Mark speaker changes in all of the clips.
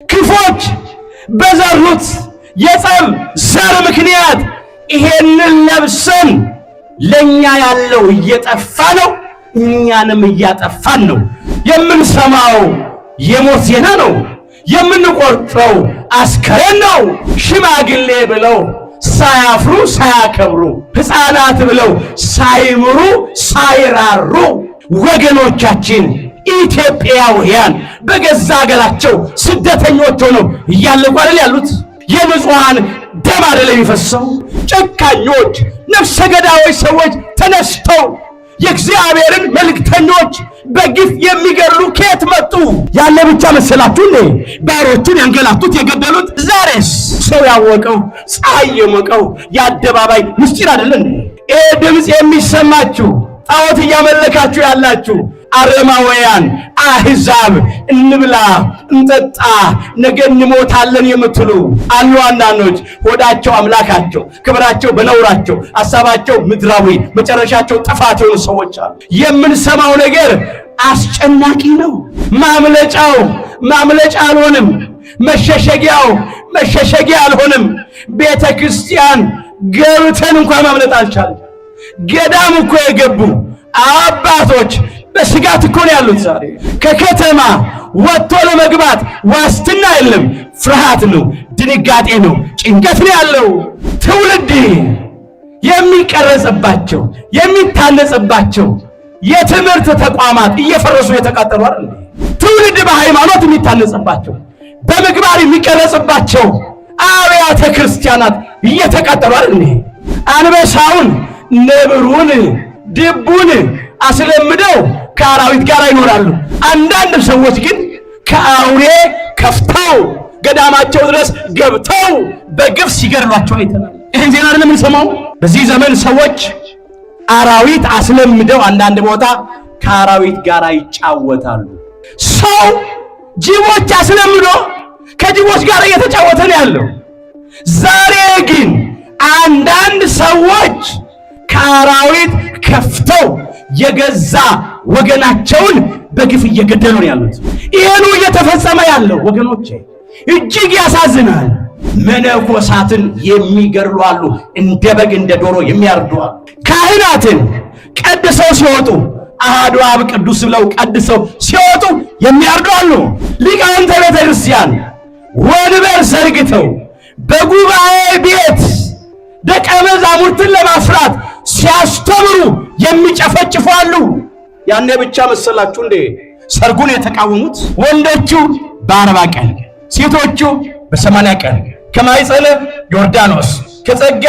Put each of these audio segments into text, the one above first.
Speaker 1: ክፎች በዘሩት የጸብ ዘር ምክንያት ይሄንን ለብሰን ለኛ ያለው እየጠፋ ነው፣ እኛንም እያጠፋን ነው። የምንሰማው የሞት ዜና ነው፣ የምንቆርጠው አስከሬን ነው። ሽማግሌ ብለው ሳያፍሩ ሳያከብሩ፣ ሕፃናት ብለው ሳይምሩ ሳይራሩ ወገኖቻችን ኢትዮጵያውያን በገዛ ሀገራቸው ስደተኞች ሆነው እያለቁ አይደል ያሉት? የንጹሃን ደም አይደል የሚፈሰው? ጨካኞች ነፍሰ ገዳዮች ሰዎች ተነስተው የእግዚአብሔርን መልእክተኞች በግፍ የሚገድሉ ከየት መጡ? ያለ ብቻ መሰላችሁ እንዴ ባሮቹን ያንገላቱት የገደሉት? ዛሬስ ሰው ያወቀው ፀሐይ የሞቀው የአደባባይ ምስጢር አይደል እንዴ? ይሄ ድምፅ የሚሰማችሁ ጣዖት እያመለካችሁ ያላችሁ አረማውያን አህዛብ እንብላ እንጠጣ ነገ እንሞታለን የምትሉ አሉ። አንዳንዶች ሆዳቸው አምላካቸው፣ ክብራቸው በነውራቸው፣ ሐሳባቸው ምድራዊ፣ መጨረሻቸው ጥፋት የሆኑ ሰዎች አሉ። የምንሰማው ነገር አስጨናቂ ነው። ማምለጫው ማምለጫ አልሆንም፣ መሸሸጊያው መሸሸጊያ አልሆንም። ቤተ ክርስቲያን ገብተን እንኳን ማምለጥ አልቻለም። ገዳም እኮ የገቡ አባቶች በስጋት እኮ ነው ያሉት። ዛሬ ከከተማ ወጥቶ ለመግባት ዋስትና የለም። ፍርሃት ነው፣ ድንጋጤ ነው፣ ጭንቀት ነው ያለው። ትውልድ የሚቀረጽባቸው የሚታነጽባቸው የትምህርት ተቋማት እየፈረሱ የተቃጠሉ አይደል? ትውልድ በሃይማኖት የሚታነጽባቸው በምግባር የሚቀረጽባቸው አብያተ ክርስቲያናት እየተቃጠሉ አይደል? አንበሳውን ነብሩን ድቡን አስለምደው ከአራዊት ጋር ይኖራሉ። አንዳንድ ሰዎች ግን ከአውሬ ከፍተው ገዳማቸው ድረስ ገብተው በግፍ ሲገድሏቸው አይተናል። ይህን ዜና አይደለም የምንሰማው? በዚህ ዘመን ሰዎች አራዊት አስለምደው አንዳንድ ቦታ ከአራዊት ጋር ይጫወታሉ። ሰው ጅቦች አስለምዶ ከጅቦች ጋር እየተጫወተ ነው ያለው። ዛሬ ግን አንዳንድ ሰዎች ከአራዊት ከፍተው የገዛ ወገናቸውን በግፍ እየገደሉ ነው ያሉት። ይሄኑ እየተፈጸመ ያለው ወገኖቼ እጅግ ያሳዝናል። መነኮሳትን የሚገድሉ አሉ፣ እንደ በግ እንደ ዶሮ የሚያርዱ አሉ። ካህናትን ቀድሰው ሲወጡ አሐዱ አብ ቅዱስ ብለው ቀድሰው ሲወጡ የሚያርዱ አሉ። ሊቃውንተ ቤተ ክርስቲያን ወንበር ዘርግተው በጉባኤ ቤት ደቀ መዛሙርትን ለማፍራት ሲያስተምሩ የሚጨፈጭፉ አሉ። ያኔ ብቻ መሰላችሁ እንዴ ሰርጉን የተቃወሙት? ወንዶቹ በ40 ቀን ሴቶቹ በ80 ቀን ከማይጸነ ዮርዳኖስ ከጸጋ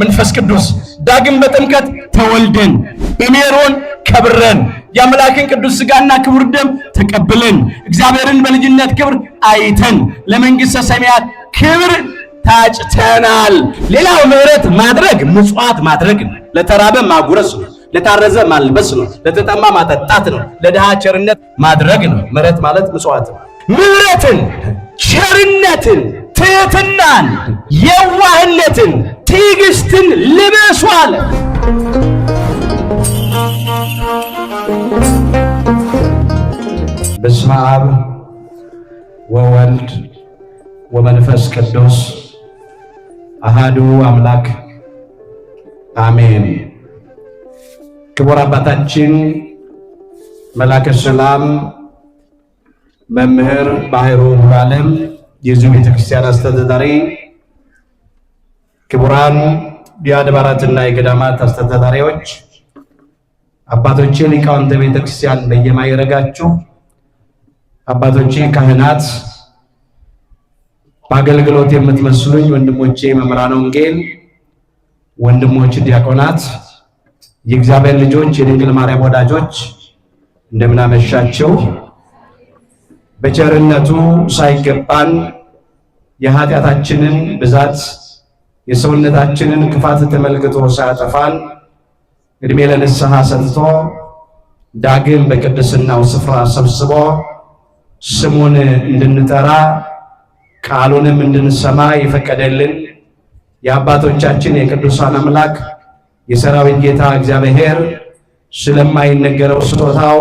Speaker 1: መንፈስ ቅዱስ ዳግም በጥምቀት ተወልደን በሜሮን ከብረን የአምላክን ቅዱስ ሥጋና ክቡር ደም ተቀብለን እግዚአብሔርን በልጅነት ክብር አይተን ለመንግሥተ ሰማያት ክብር ታጭተናል። ሌላው ምሕረት ማድረግ ምጽዋት ማድረግ ነው። ለተራበ ማጉረስ ነው። ለታረዘ ማልበስ ነው። ለተጠማ ማጠጣት ነው። ለድሃ ቸርነት ማድረግ ነው። ምሕረት ማለት ምጽዋት ነው። ምሕረትን፣ ቸርነትን፣ ትሕትናን፣ የዋህነትን፣ ትዕግስትን ልበሱ አለ። በስመ አብ ወወልድ ወመንፈስ ቅዱስ አሃዱ አምላክ አሜን። ክቡር አባታችን መላከ ሰላም መምህር ባህሩ ሙሉዓለም የዚህ ቤተክርስቲያን አስተዳዳሪ፣ ክቡራን የአድባራትና የገዳማት አስተዳዳሪዎች፣ አባቶቼ ሊቃውንተ ቤተክርስቲያን በየማይረጋችሁ፣ አባቶቼ ካህናት፣ በአገልግሎት የምትመስሉኝ ወንድሞቼ መምህራነ ወንጌል፣ ወንድሞች ዲያቆናት፣ የእግዚአብሔር ልጆች፣ የድንግል ማርያም ወዳጆች እንደምን አመሻችሁ። በቸርነቱ ሳይገባን የኃጢአታችንን ብዛት የሰውነታችንን ክፋት ተመልክቶ ሳያጠፋን እድሜ ለንስሐ ሰጥቶ ዳግም በቅድስናው ስፍራ ሰብስቦ ስሙን እንድንጠራ ቃሉንም እንድንሰማ የፈቀደልን የአባቶቻችን የቅዱሳን አምላክ የሰራዊት ጌታ እግዚአብሔር ስለማይነገረው ስጦታው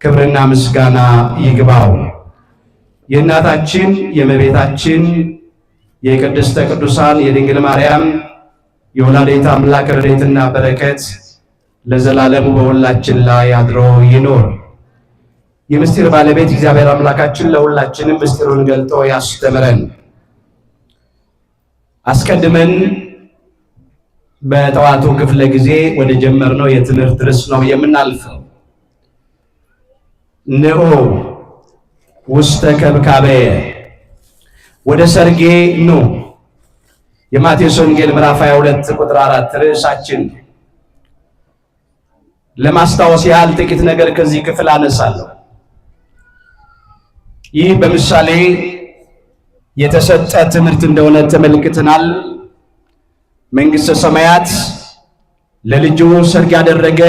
Speaker 1: ክብርና ምስጋና ይግባው። የእናታችን የእመቤታችን የቅድስተ ቅዱሳን የድንግል ማርያም የወላዲተ አምላክ ረድኤትና በረከት ለዘላለሙ በሁላችን ላይ አድሮ ይኖር። የምስጢር ባለቤት እግዚአብሔር አምላካችን ለሁላችንም ምስጢሩን ገልጦ ያስተምረን። አስቀድመን በጠዋቱ ክፍለ ጊዜ ወደ ጀመርነው የትምህርት ርዕስ ነው የምናልፈው። ንዑ ውስተ ከብካበየ፣ ወደ ሰርጌ ኑ። የማቴዎስ ወንጌል ምዕራፍ 22 ቁጥር 4 ርዕሳችን። ለማስታወስ ያህል ጥቂት ነገር ከዚህ ክፍል አነሳለሁ። ይህ በምሳሌ የተሰጠ ትምህርት እንደሆነ ተመልክተናል። መንግሥተ ሰማያት ለልጁ ሰርግ ያደረገ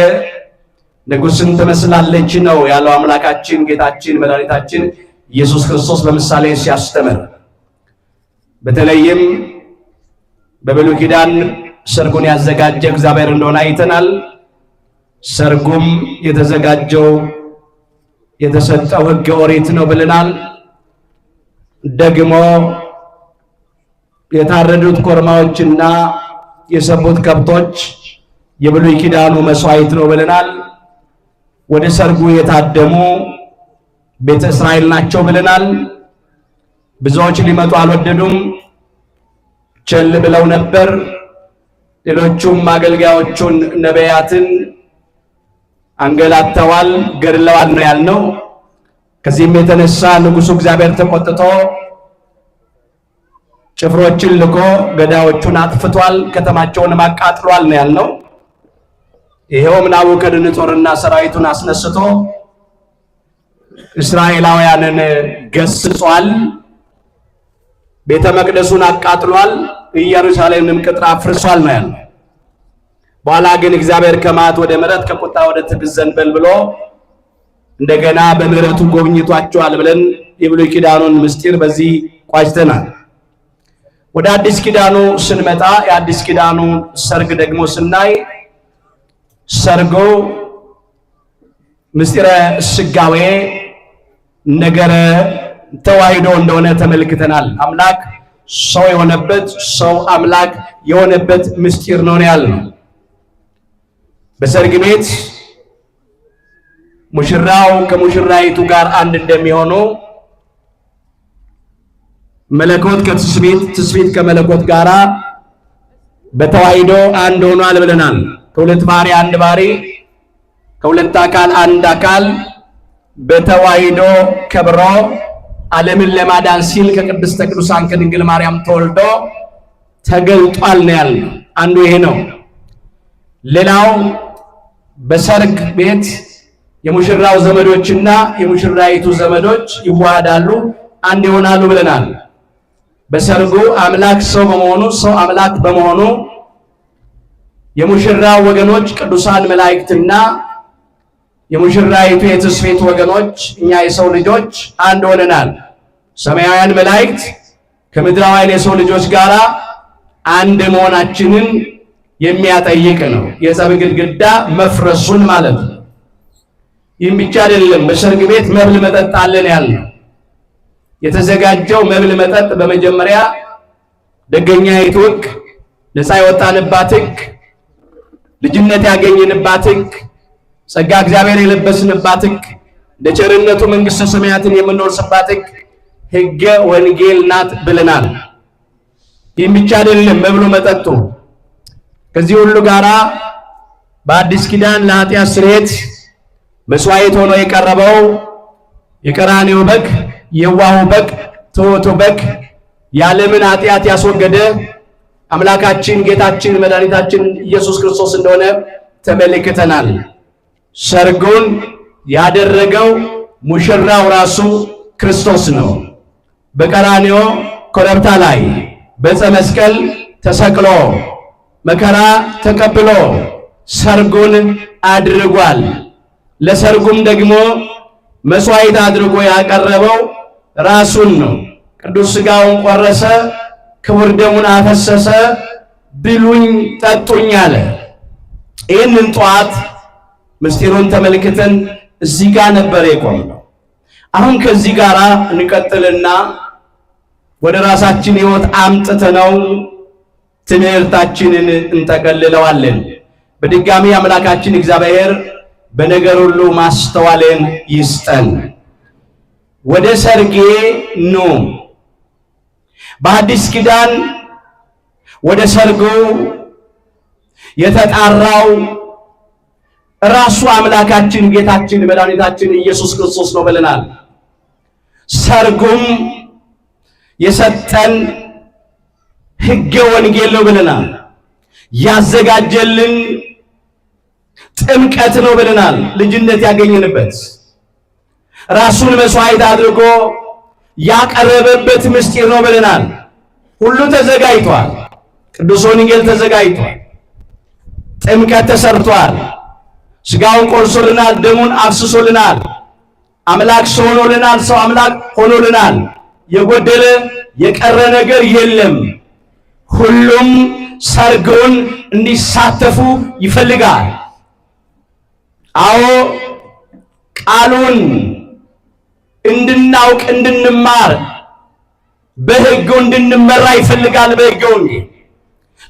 Speaker 1: ንጉሥን ትመስላለች ነው ያለው አምላካችን ጌታችን መድኃኒታችን ኢየሱስ ክርስቶስ በምሳሌ ሲያስተምር። በተለይም በብሉይ ኪዳን ሰርጉን ያዘጋጀ እግዚአብሔር እንደሆነ አይተናል። ሰርጉም የተዘጋጀው የተሰጠው ሕገ ኦሪት ነው ብለናል። ደግሞ የታረዱት ኮርማዎችና የሰቡት ከብቶች የብሉይ ኪዳኑ መስዋዕት ነው ብለናል። ወደ ሰርጉ የታደሙ ቤተ እስራኤል ናቸው ብለናል። ብዙዎች ሊመጡ አልወደዱም፣ ቸል ብለው ነበር። ሌሎቹም አገልጋዮቹን ነቢያትን አንገላተዋል፣ ገድለዋል ነው ያልነው። ከዚህም የተነሳ ንጉሡ እግዚአብሔር ተቆጥቶ ጭፍሮችን ልኮ ገዳዮቹን አጥፍቷል፣ ከተማቸውን አቃጥሏል ነው ያልነው። ይሄውም ናቡከደነፆርና ሰራዊቱን አስነስቶ እስራኤላውያንን ገስጿል፣ ቤተ መቅደሱን አቃጥሏል፣ ኢየሩሳሌምንም ቅጥር አፍርሷል ነው ያልነው። በኋላ ግን እግዚአብሔር ከመዓት ወደ ምሕረት ከቁጣ ወደ ትዕግስት ዘንበል ብሎ እንደገና በምሕረቱ ጎብኝቷቸዋል ብለን የብሉይ ኪዳኑን ምስጢር በዚህ ቋጭተናል። ወደ አዲስ ኪዳኑ ስንመጣ የአዲስ ኪዳኑ ሰርግ ደግሞ ስናይ ሰርጉ ምስጢረ ስጋዌ ነገረ ተዋሂዶ እንደሆነ ተመልክተናል። አምላክ ሰው የሆነበት ሰው አምላክ የሆነበት ምስጢር ነው ያልነው። በሰርግ ቤት ሙሽራው ከሙሽራይቱ ጋር አንድ እንደሚሆኑ መለኮት ከትስብእት ትስብእት ከመለኮት ጋራ በተዋሂዶ አንድ ሆኗል ብለናል። ከሁለት ባህሪ አንድ ባህሪ፣ ከሁለት አካል አንድ አካል በተዋሂዶ ከብሮ ዓለምን ለማዳን ሲል ከቅድስተ ቅዱሳን ከድንግል ማርያም ተወልዶ ተገልጧል ነው ያልነው። አንዱ ይሄ ነው። ሌላው በሰርግ ቤት የሙሽራው ዘመዶችና የሙሽራይቱ ዘመዶች ይዋሃዳሉ፣ አንድ ይሆናሉ ብለናል። በሰርጉ አምላክ ሰው በመሆኑ ሰው አምላክ በመሆኑ የሙሽራው ወገኖች ቅዱሳን መላእክትና የሙሽራይቱ የትስብእት ወገኖች እኛ የሰው ልጆች አንድ ሆነናል። ሰማያውያን መላእክት ከምድራውያን የሰው ልጆች ጋር አንድ መሆናችንን የሚያጠይቅ ነው። የጸብ ግድግዳ መፍረሱን ማለት ነው። ይህም ብቻ አይደለም። በሰርግ ቤት መብል መጠጥ አለን ያልነው። የተዘጋጀው መብል መጠጥ በመጀመሪያ ደገኛይቱ ሕግ፣ ነፃ የወጣንባት ሕግ፣ ልጅነት ያገኘንባት ሕግ፣ ጸጋ እግዚአብሔር የለበስንባት ሕግ፣ ለቸርነቱ መንግሥተ ሰማያትን የምንወርስባት ሕግ ሕገ ወንጌል ናት ብለናል። ይህም ብቻ አይደለም። መብሉ መጠጡ ከዚህ ሁሉ ጋራ በአዲስ ኪዳን ለኃጢአት ስርየት መስዋዕት ሆኖ የቀረበው የቀራንዮ በግ፣ የዋሁ በግ፣ ትሑቱ በግ የዓለምን ኃጢአት ያስወገደ አምላካችን ጌታችን መድኃኒታችን ኢየሱስ ክርስቶስ እንደሆነ ተመልክተናል። ሰርጉን ያደረገው ሙሽራው ራሱ ክርስቶስ ነው። በቀራንዮ ኮረብታ ላይ በዕፀ መስቀል ተሰቅሎ መከራ ተቀብሎ ሰርጉን አድርጓል። ለሰርጉም ደግሞ መስዋዕት አድርጎ ያቀረበው ራሱን ነው። ቅዱስ ሥጋውን ቆረሰ፣ ክቡር ደሙን አፈሰሰ፣ ብሉኝ ጠጡኝ አለ። ይህንን ጠዋት ምስጢሩን ተመልክተን እዚህ ጋር ነበር የቆምነው። አሁን ከዚህ ጋራ እንቀጥልና ወደ ራሳችን ሕይወት አምጥተነው ትምህርታችንን እንጠቀልለዋለን። በድጋሚ አምላካችን እግዚአብሔር በነገር ሁሉ ማስተዋልን ይስጠን። ወደ ሰርጌ ኑ። በአዲስ ኪዳን ወደ ሰርጉ የተጣራው ራሱ አምላካችን ጌታችን መድኃኒታችን ኢየሱስ ክርስቶስ ነው ብለናል። ሰርጉም የሰጠን ሕገ ወንጌል ነው ብለናል። ያዘጋጀልን ጥምቀት ነው ብለናል። ልጅነት ያገኘንበት ራሱን መስዋዕት አድርጎ ያቀረበበት ምስጢር ነው ብለናል። ሁሉ ተዘጋጅቷል። ቅዱስ ወንጌል ተዘጋጅቷል። ጥምቀት ተሰርቷል። ሥጋውን ቆርሶልናል፣ ደሙን አፍስሶልናል። አምላክ ሰው ሆኖልናል፣ ሰው አምላክ ሆኖልናል። የጎደለ የቀረ ነገር የለም። ሁሉም ሰርጉን እንዲሳተፉ ይፈልጋል። አዎ ቃሉን እንድናውቅ እንድንማር በሕጉ እንድንመራ ይፈልጋል። በሕገ ወንጌል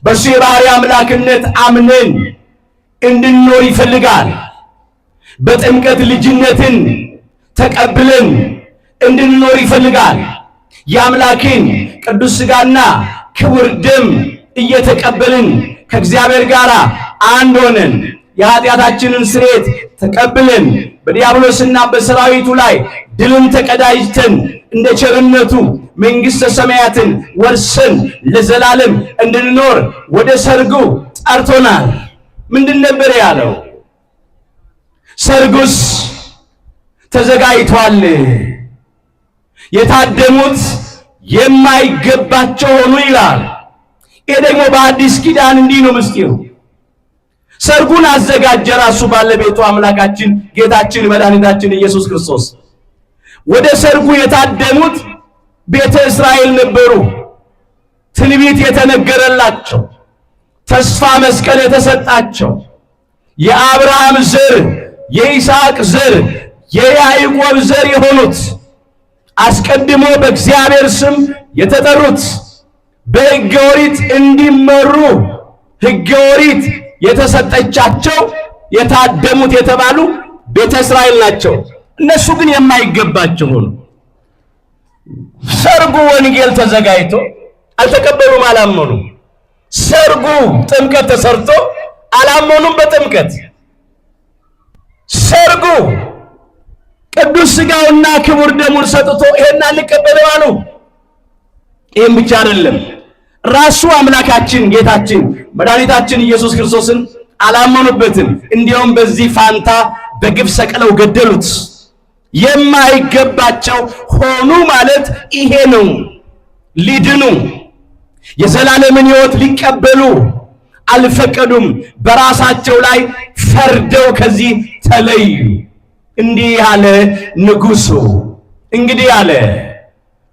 Speaker 1: በእሱ የባሕርይ አምላክነት አምነን እንድንኖር ይፈልጋል። በጥምቀት ልጅነትን ተቀብለን እንድንኖር ይፈልጋል። የአምላክን ቅዱስ ሥጋና ክቡር ደም እየተቀበልን ከእግዚአብሔር ጋር አንድ ሆነን የኃጢአታችንን ስርየት ተቀብለን በዲያብሎስና በሰራዊቱ ላይ ድልን ተቀዳጅተን እንደ ቸርነቱ መንግሥተ ሰማያትን ወርሰን ለዘላለም እንድንኖር ወደ ሰርጉ ጠርቶናል። ምንድን ነበር ያለው? ሰርጉስ ተዘጋጅቷል፣ የታደሙት የማይገባቸው ሆኑ ይላል። ይሄ ደግሞ በአዲስ ኪዳን እንዲህ ነው ምስጢሩ። ሰርጉን አዘጋጀ ራሱ ባለቤቱ አምላካችን ጌታችን መድኃኒታችን ኢየሱስ ክርስቶስ። ወደ ሰርጉ የታደሙት ቤተ እስራኤል ነበሩ። ትንቢት የተነገረላቸው፣ ተስፋ መስቀል የተሰጣቸው፣ የአብርሃም ዘር፣ የይስሐቅ ዘር፣ የያዕቆብ ዘር የሆኑት አስቀድሞ በእግዚአብሔር ስም የተጠሩት በሕገ ኦሪት እንዲመሩ ሕገ ኦሪት የተሰጠቻቸው የታደሙት የተባሉ ቤተ እስራኤል ናቸው። እነሱ ግን የማይገባቸው ሆኑ። ሰርጉ ወንጌል ተዘጋጅቶ አልተቀበሉም፣ አላመኑም። ሰርጉ ጥምቀት ተሰርቶ አላመኑም በጥምቀት። ሰርጉ ቅዱስ ሥጋውና ክቡር ደሙን ሰጥቶ ይሄን አንቀበልም አሉ። ይህም ብቻ አይደለም፣ ራሱ አምላካችን ጌታችን መድኃኒታችን ኢየሱስ ክርስቶስን አላመኑበትም። እንዲያውም በዚህ ፋንታ በግፍ ሰቅለው ገደሉት። የማይገባቸው ሆኑ ማለት ይሄ ነው። ሊድኑ የዘላለምን ሕይወት ሊቀበሉ አልፈቀዱም። በራሳቸው ላይ ፈርደው ከዚህ ተለዩ። እንዲህ ያለ ንጉሡ እንግዲህ አለ፣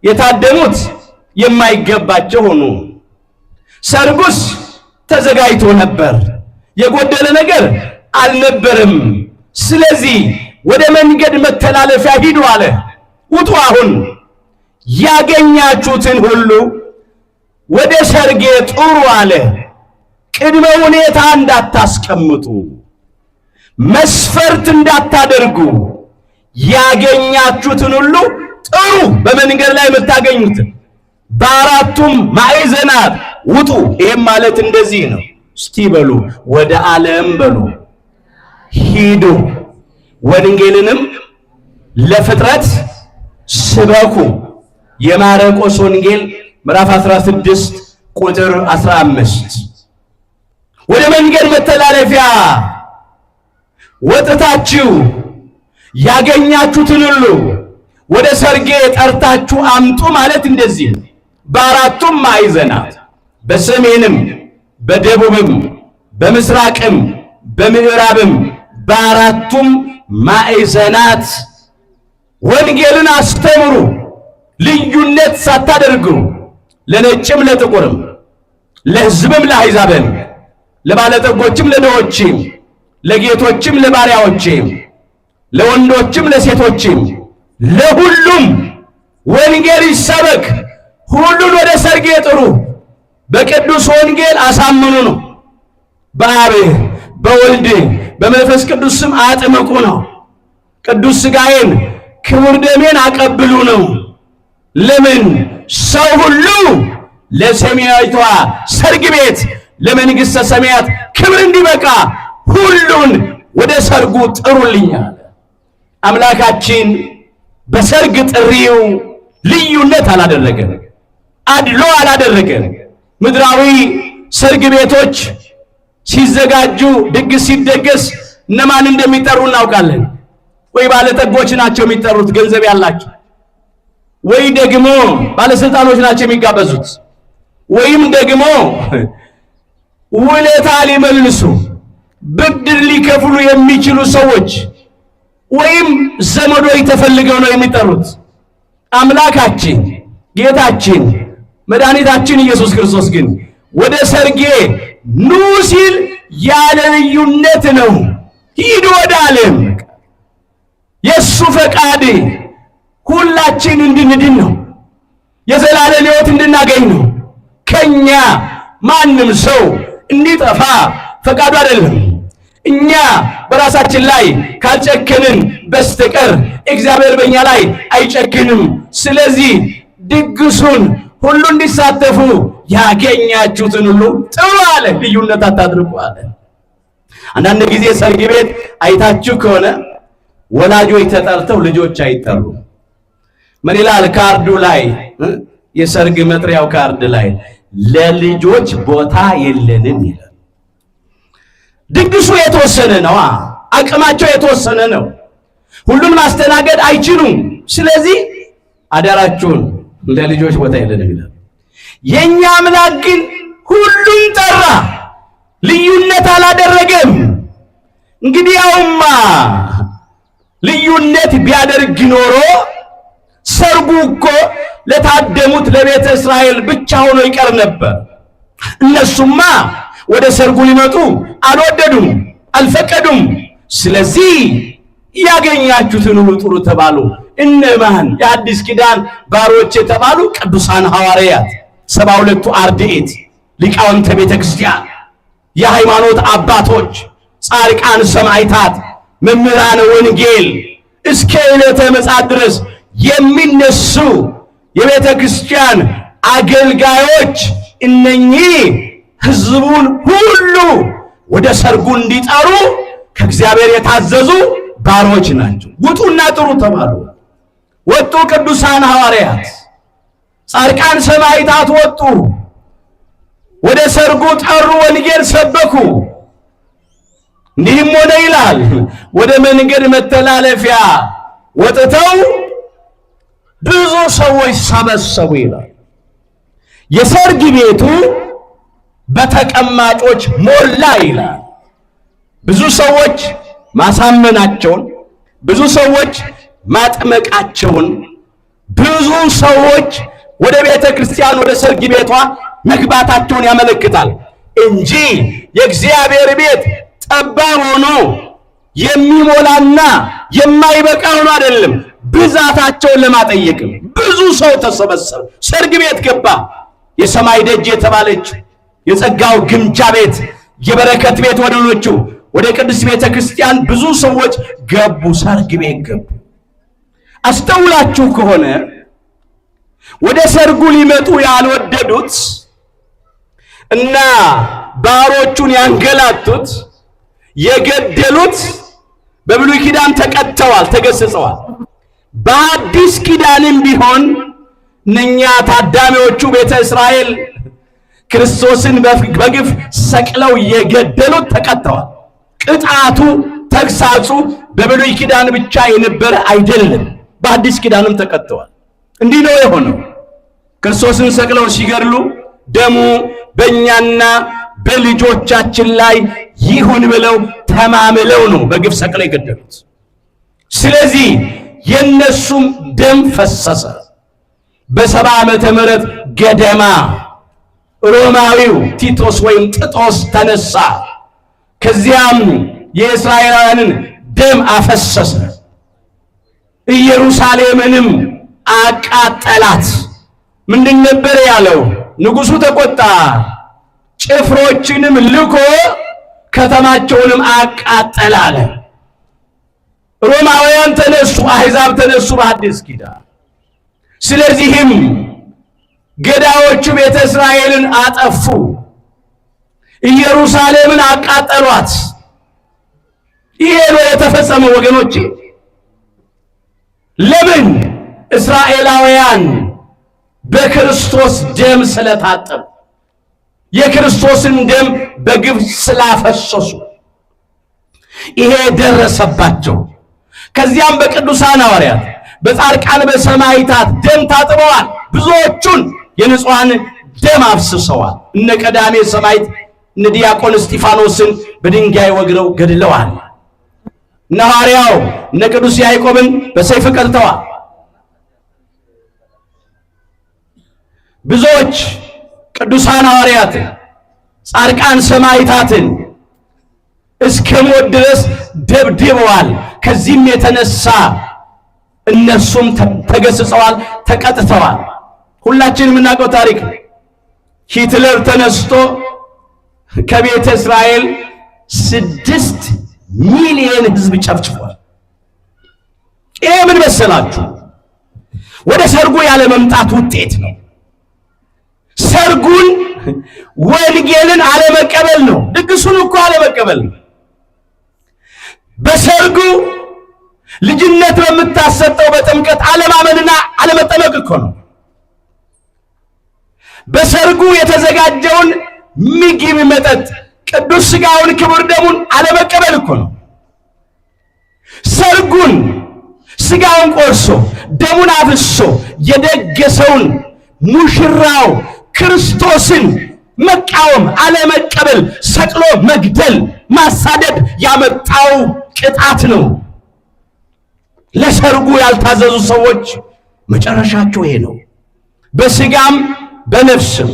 Speaker 1: የታደሙት የማይገባቸው ሆኑ። ሰርጉስ ተዘጋጅቶ ነበር፣ የጎደለ ነገር አልነበረም። ስለዚህ ወደ መንገድ መተላለፊያ ሂዱ አለ። ውጡ፣ አሁን ያገኛችሁትን ሁሉ ወደ ሰርጌ ጥሩ አለ። ቅድመ ሁኔታ እንዳታስቀምጡ፣ መስፈርት እንዳታደርጉ፣ ያገኛችሁትን ሁሉ ጥሩ። በመንገድ ላይ የምታገኙትን በአራቱም ማዕዘናት ውጡ። ይህም ማለት እንደዚህ ነው። እስቲ በሉ ወደ ዓለም በሉ ሂዱ፣ ወንጌልንም ለፍጥረት ስበኩ። የማርቆስ ወንጌል ምዕራፍ 16 ቁጥር 15። ወደ መንገድ መተላለፊያ ወጥታችሁ ያገኛችሁትን ሁሉ ወደ ሰርጌ ጠርታችሁ አምጡ ማለት እንደዚህ ነው። በአራቱም ማዕዘናት በሰሜንም በደቡብም በምስራቅም በምዕራብም በአራቱም ማዕዘናት ወንጌልን አስተምሩ፣ ልዩነት ሳታደርጉ ለነጭም ለጥቁርም፣ ለሕዝብም ለአሕዛብም፣ ለባለጠጎችም ለድሆችም፣ ለጌቶችም ለባሪያዎችም፣ ለወንዶችም ለሴቶችም ለሁሉም ወንጌል ይሰበክ፣ ሁሉን ወደ ሰርጌ ጥሩ፣ በቅዱስ ወንጌል አሳምኑ ነው። በአብ በወልድ በመንፈስ ቅዱስ ስም አጥምቁ ነው። ቅዱስ ሥጋዬን ክቡር ደሜን አቀብሉ ነው። ለምን? ሰው ሁሉ ለሰማያዊቷ ሰርግ ቤት ለመንግሥተ ሰማያት ክብር እንዲበቃ ሁሉን ወደ ሰርጉ ጥሩልኛል። አምላካችን በሰርግ ጥሪው ልዩነት አላደረገም፣ አድሎ አላደረገም። ምድራዊ ሰርግ ቤቶች ሲዘጋጁ ድግስ ሲደገስ እነማን እንደሚጠሩ እናውቃለን። ወይ ባለጠጎች ናቸው የሚጠሩት፣ ገንዘብ ያላቸው፣ ወይ ደግሞ ባለስልጣኖች ናቸው የሚጋበዙት፣ ወይም ደግሞ ውለታ ሊመልሱ ብድር ሊከፍሉ የሚችሉ ሰዎች ወይም ዘመዶች ተፈልገው ነው የሚጠሩት። አምላካችን ጌታችን መድኃኒታችን ኢየሱስ ክርስቶስ ግን ወደ ሰርጌ ኑ ሲል ያለ ልዩነት ነው። ሂድ ወደ ዓለም። የሱ ፈቃድ ሁላችን እንድንድን ነው፣ የዘላለም ሕይወት እንድናገኝ ነው። ከኛ ማንም ሰው እንዲጠፋ ፈቃዱ አይደለም። እኛ በራሳችን ላይ ካልጨከንን በስተቀር እግዚአብሔር በእኛ ላይ አይጨክንም። ስለዚህ ድግሱን ሁሉ እንዲሳተፉ ያገኛችሁትን ሁሉ ጥሩ አለ፣ ልዩነት አታድርጉ አለ። አንዳንድ ጊዜ ሰርግ ቤት አይታችሁ ከሆነ ወላጆች ተጠርተው ልጆች አይጠሩም። ምን ይላል ካርዱ ላይ? የሰርግ መጥሪያው ካርድ ላይ ለልጆች ቦታ የለንም ይላል። ድግሱ የተወሰነ ነው፣ አቅማቸው የተወሰነ ነው፣ ሁሉን ማስተናገድ አይችሉም። ስለዚህ አዳራችሁን ለልጆች ቦታ የለንም ይላል። የኛ አምላክ ግን ሁሉን ጠራ፣ ልዩነት አላደረገም። እንግዲያውማ ልዩነት ቢያደርግ ኖሮ ሰርጉ እኮ ለታደሙት ለቤተ እስራኤል ብቻ ሆኖ ይቀር ነበር። እነሱማ ወደ ሰርጉ ሊመጡ አልወደዱም፣ አልፈቀዱም። ስለዚህ ያገኛችሁትን ሁሉ ጥሩ ተባሉ። እነማን? የአዲስ ኪዳን ባሮች የተባሉ ቅዱሳን ሐዋርያት፣ 72ቱ አርድእት፣ ሊቃውንተ ቤተ ክርስቲያን፣ የሃይማኖት አባቶች፣ ጻድቃን ሰማዕታት፣ መምህራነ ወንጌል እስከ ዕለተ ምጽአት ድረስ የሚነሱ የቤተ ክርስቲያን አገልጋዮች፣ እነኚህ ሕዝቡን ሁሉ ወደ ሰርጉ እንዲጠሩ ከእግዚአብሔር የታዘዙ ባሮች ናቸው። ውጡና ጥሩ ተባሉ። ወጡ። ቅዱሳን ሐዋርያት፣ ጻድቃን ሰማዕታት ወጡ፣ ወደ ሰርጉ ጠሩ፣ ወንጌል ሰበኩ። እንዲህም ሆነ ይላል፣ ወደ መንገድ መተላለፊያ ወጥተው ብዙ ሰዎች ሰበሰቡ ይላል። የሰርግ ቤቱ በተቀማጮች ሞላ ይላል። ብዙ ሰዎች ማሳመናቸውን፣ ብዙ ሰዎች ማጥመቃቸውን፣ ብዙ ሰዎች ወደ ቤተ ክርስቲያን ወደ ሰርግ ቤቷ መግባታቸውን ያመለክታል እንጂ የእግዚአብሔር ቤት ጠባብ ሆኖ የሚሞላና የማይበቃ ሆኖ አይደለም። ብዛታቸውን ለማጠየቅም ብዙ ሰው ተሰበሰበ። ሰርግ ቤት ገባ። የሰማይ ደጅ የተባለች የጸጋው ግምጃ ቤት፣ የበረከት ቤት ወደኖቹ ወደ ቅድስት ቤተ ክርስቲያን ብዙ ሰዎች ገቡ። ሰርግ ቤት ገቡ። አስተውላችሁ ከሆነ ወደ ሰርጉ ሊመጡ ያልወደዱት እና ባሮቹን ያንገላቱት የገደሉት በብሉይ ኪዳን ተቀጥተዋል፣ ተገስጸዋል። በአዲስ ኪዳንም ቢሆን እነኛ ታዳሚዎቹ ቤተ እስራኤል ክርስቶስን በግፍ ሰቅለው የገደሉት ተቀጥተዋል። ቅጣቱ ተግሳጹ በብሉይ ኪዳን ብቻ የነበረ አይደለም፣ በአዲስ ኪዳንም ተቀጥተዋል። እንዲህ ነው የሆነው። ክርስቶስን ሰቅለው ሲገድሉ ደሙ በእኛና በልጆቻችን ላይ ይሁን ብለው ተማምለው ነው በግፍ ሰቅለው የገደሉት። ስለዚህ የነሱም ደም ፈሰሰ። በ70 ዓመተ ምህረት ገደማ ሮማዊው ቲቶስ ወይም ጥጦስ ተነሳ። ከዚያም የእስራኤላውያንን ደም አፈሰሰ። ኢየሩሳሌምንም አቃጠላት። ምንድን ነበር ያለው? ንጉሡ ተቆጣ፣ ጭፍሮችንም ልኮ ከተማቸውንም አቃጠለ አለ። ሮማውያን ተነሱ፣ አሕዛብ ተነሱ በአዲስ ኪዳን። ስለዚህም ገዳዮቹ ቤተ እስራኤልን አጠፉ፣ ኢየሩሳሌምን አቃጠሏት። ይሄ ነው የተፈጸመው ወገኖቼ። ለምን? እስራኤላውያን በክርስቶስ ደም ስለታጠቡ፣ የክርስቶስን ደም በግፍ ስላፈሰሱ ይሄ ደረሰባቸው። ከዚያም በቅዱሳን ሐዋርያት፣ በጻድቃን፣ በሰማዕታት ደም ታጥበዋል። ብዙዎቹን የንጹሐን ደም አፍስሰዋል። እነ ቀዳሜ ሰማዕት እነ ዲያቆን እስጢፋኖስን በድንጋይ ወግረው ገድለዋል። እነ ሐዋርያው እነ ቅዱስ ያዕቆብን በሰይፍ ቀልተዋል። ብዙዎች ቅዱሳን ሐዋርያትን፣ ጻድቃን፣ ሰማዕታትን እስከ ሞት ድረስ ደብድበዋል። ከዚህም የተነሳ እነሱም ተገስጸዋል፣ ተቀጥተዋል። ሁላችንም የምናውቀው ታሪክ ነው። ሂትለር ተነስቶ ከቤተ እስራኤል 6 ሚሊዮን ሕዝብ ጨፍጭፏል። ይሄ ምን መሰላችሁ? ወደ ሰርጉ ያለ መምጣት ውጤት ነው። ሰርጉን ወንጌልን አለመቀበል ነው። ድግሱን እኮ አለመቀበል ነው። በሰርጉ ልጅነት በምታሰጠው በጥምቀት አለማመንና አለመጠመቅ እኮ ነው። በሰርጉ የተዘጋጀውን ምግብ፣ መጠጥ፣ ቅዱስ ሥጋውን ክቡር ደሙን አለመቀበል እኮ ነው። ሰርጉን ሥጋውን ቆርሶ ደሙን አፍሶ የደገሰውን ሙሽራው ክርስቶስን መቃወም፣ አለመቀበል፣ ሰቅሎ መግደል፣ ማሳደድ ያመጣው ቅጣት ነው። ለሰርጉ ያልታዘዙ ሰዎች መጨረሻቸው ይሄ ነው። በሥጋም በነፍስም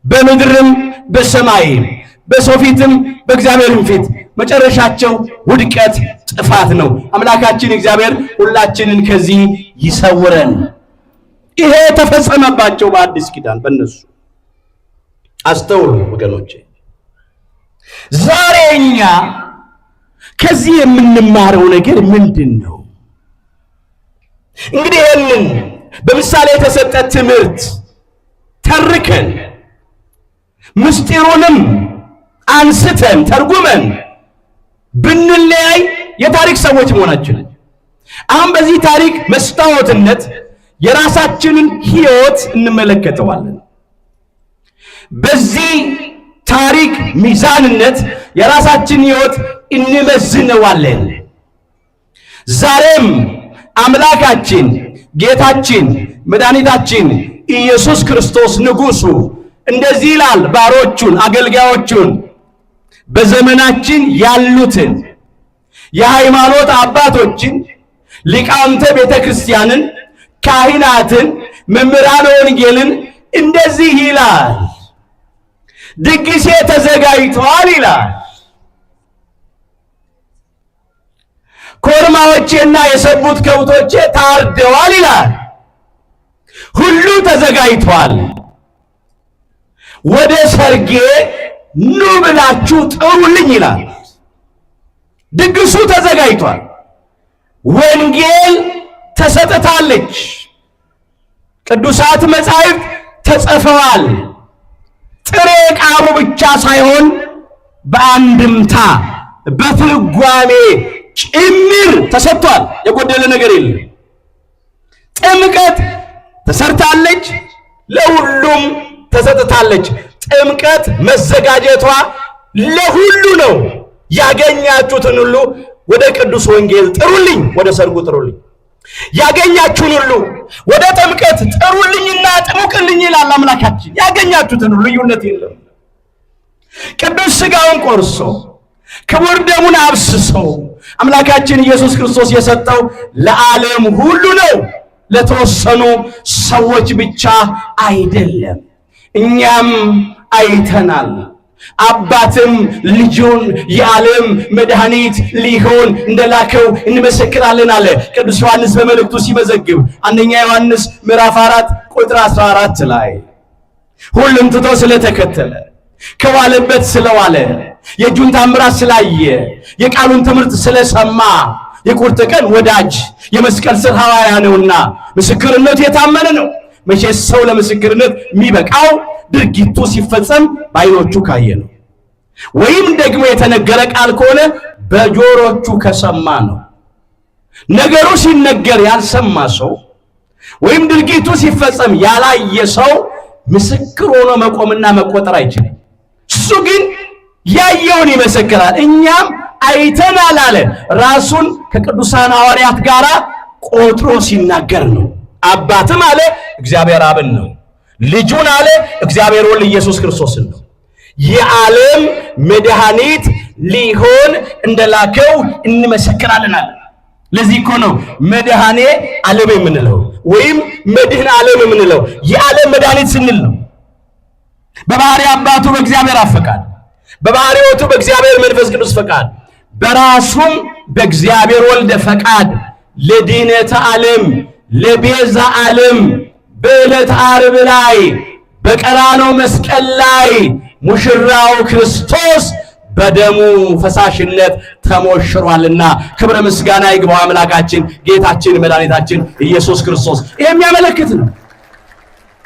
Speaker 1: በምድርም በሰማይም በሰው ፊትም በእግዚአብሔርም ፊት መጨረሻቸው ውድቀት፣ ጥፋት ነው። አምላካችን እግዚአብሔር ሁላችንን ከዚህ ይሰውረን። ይሄ ተፈጸመባቸው በአዲስ ኪዳን በእነሱ። አስተውሉ ወገኖቼ። ዛሬ እኛ ከዚህ የምንማረው ነገር ምንድን ነው? እንግዲህ ይህንን በምሳሌ የተሰጠ ትምህርት ተርከን ምስጢሩንም አንስተን ተርጉመን ብንለያይ የታሪክ ሰዎች መሆናችን። አሁን በዚህ ታሪክ መስታወትነት የራሳችንን ሕይወት እንመለከተዋለን። በዚህ ታሪክ ሚዛንነት የራሳችን ሕይወት እንመዝነዋለን። ዛሬም አምላካችን ጌታችን መድኃኒታችን ኢየሱስ ክርስቶስ ንጉሡ እንደዚህ ይላል ባሮቹን፣ አገልጋዮቹን፣ በዘመናችን ያሉትን የሃይማኖት አባቶችን፣ ሊቃውንተ ቤተ ክርስቲያንን፣ ካህናትን፣ መምህራነ ወንጌልን እንደዚህ ይላል፣ ድግሴ ተዘጋጅቷል ይላል። ኮርማዎቼና የሰቡት ከብቶቼ ታርደዋል ይላል። ሁሉ ተዘጋጅቷል። ወደ ሰርጌ ኑ ብላችሁ ጥሩልኝ ይላል። ድግሱ ተዘጋጅቷል። ወንጌል ተሰጥታለች። ቅዱሳት መጻሕፍት ተጽፈዋል። ጥሬ ቃሉ ብቻ ሳይሆን በአንድምታ በትርጓሜ ጭምር ተሰጥቷል። የጎደለ ነገር የለም። ጥምቀት ተሰርታለች፣ ለሁሉም ተሰጥታለች። ጥምቀት መዘጋጀቷ ለሁሉ ነው። ያገኛችሁትን ሁሉ ወደ ቅዱስ ወንጌል ጥሩልኝ፣ ወደ ሰርጉ ጥሩልኝ። ያገኛችሁን ሁሉ ወደ ጥምቀት ጥሩልኝና ጥሙቅልኝ ይላል አምላካችን። ያገኛችሁትን ሁሉ ልዩነት የለም። ቅዱስ ሥጋውን ቆርሶ ክቡር ደሙን አፍስሶ አምላካችን ኢየሱስ ክርስቶስ የሰጠው ለዓለም ሁሉ ነው፣ ለተወሰኑ ሰዎች ብቻ አይደለም። እኛም አይተናል። አባትም ልጁን የዓለም መድኃኒት ሊሆን እንደላከው እንመሰክራለን አለ ቅዱስ ዮሐንስ በመልእክቱ ሲመዘግብ አንደኛ ዮሐንስ ምዕራፍ 4 ቁጥር 14 ላይ ሁሉም ትቶ ስለተከተለ ከዋለበት ስለዋለ የእጁን ተአምራት ስላየ የቃሉን ትምህርት ስለሰማ የቁርጥ ቀን ወዳጅ የመስቀል ስር ሐዋርያ ነውና ምስክርነቱ የታመነ ነው። መቼስ ሰው ለምስክርነት የሚበቃው ድርጊቱ ሲፈጸም በዓይኖቹ ካየ ነው፣ ወይም ደግሞ የተነገረ ቃል ከሆነ በጆሮቹ ከሰማ ነው። ነገሩ ሲነገር ያልሰማ ሰው ወይም ድርጊቱ ሲፈጸም ያላየ ሰው ምስክር ሆኖ መቆምና መቆጠር አይችልም። እሱ ግን ያየውን ይመሰክራል። እኛም አይተናል አለ ራሱን ከቅዱሳን ሐዋርያት ጋር ቆጥሮ ሲናገር ነው። አባትም አለ እግዚአብሔር አብን ነው፣ ልጁን አለ እግዚአብሔር ወልድ ኢየሱስ ክርስቶስን ነው። የዓለም መድኃኒት ሊሆን እንደላከው እንመሰክራለን አለ። ለዚህ እኮ ነው መድኃኔ ዓለም የምንለው ወይም መድህን ዓለም የምንለው የዓለም መድኃኒት ስንል ነው። በባህሪ አባቱ በእግዚአብሔር አብ ፈቃድ፣ በባህሪ ሕይወቱ በእግዚአብሔር መንፈስ ቅዱስ ፈቃድ፣ በራሱም በእግዚአብሔር ወልድ ፈቃድ ለድኅነተ ዓለም ለቤዛ ዓለም በዕለተ ዓርብ ላይ በቀራንዮ መስቀል ላይ ሙሽራው ክርስቶስ በደሙ ፈሳሽነት ተሞሽሯልና ክብረ ምስጋና ይግባው አምላካችን ጌታችን መድኃኒታችን ኢየሱስ ክርስቶስ። የሚያመለክት ነው።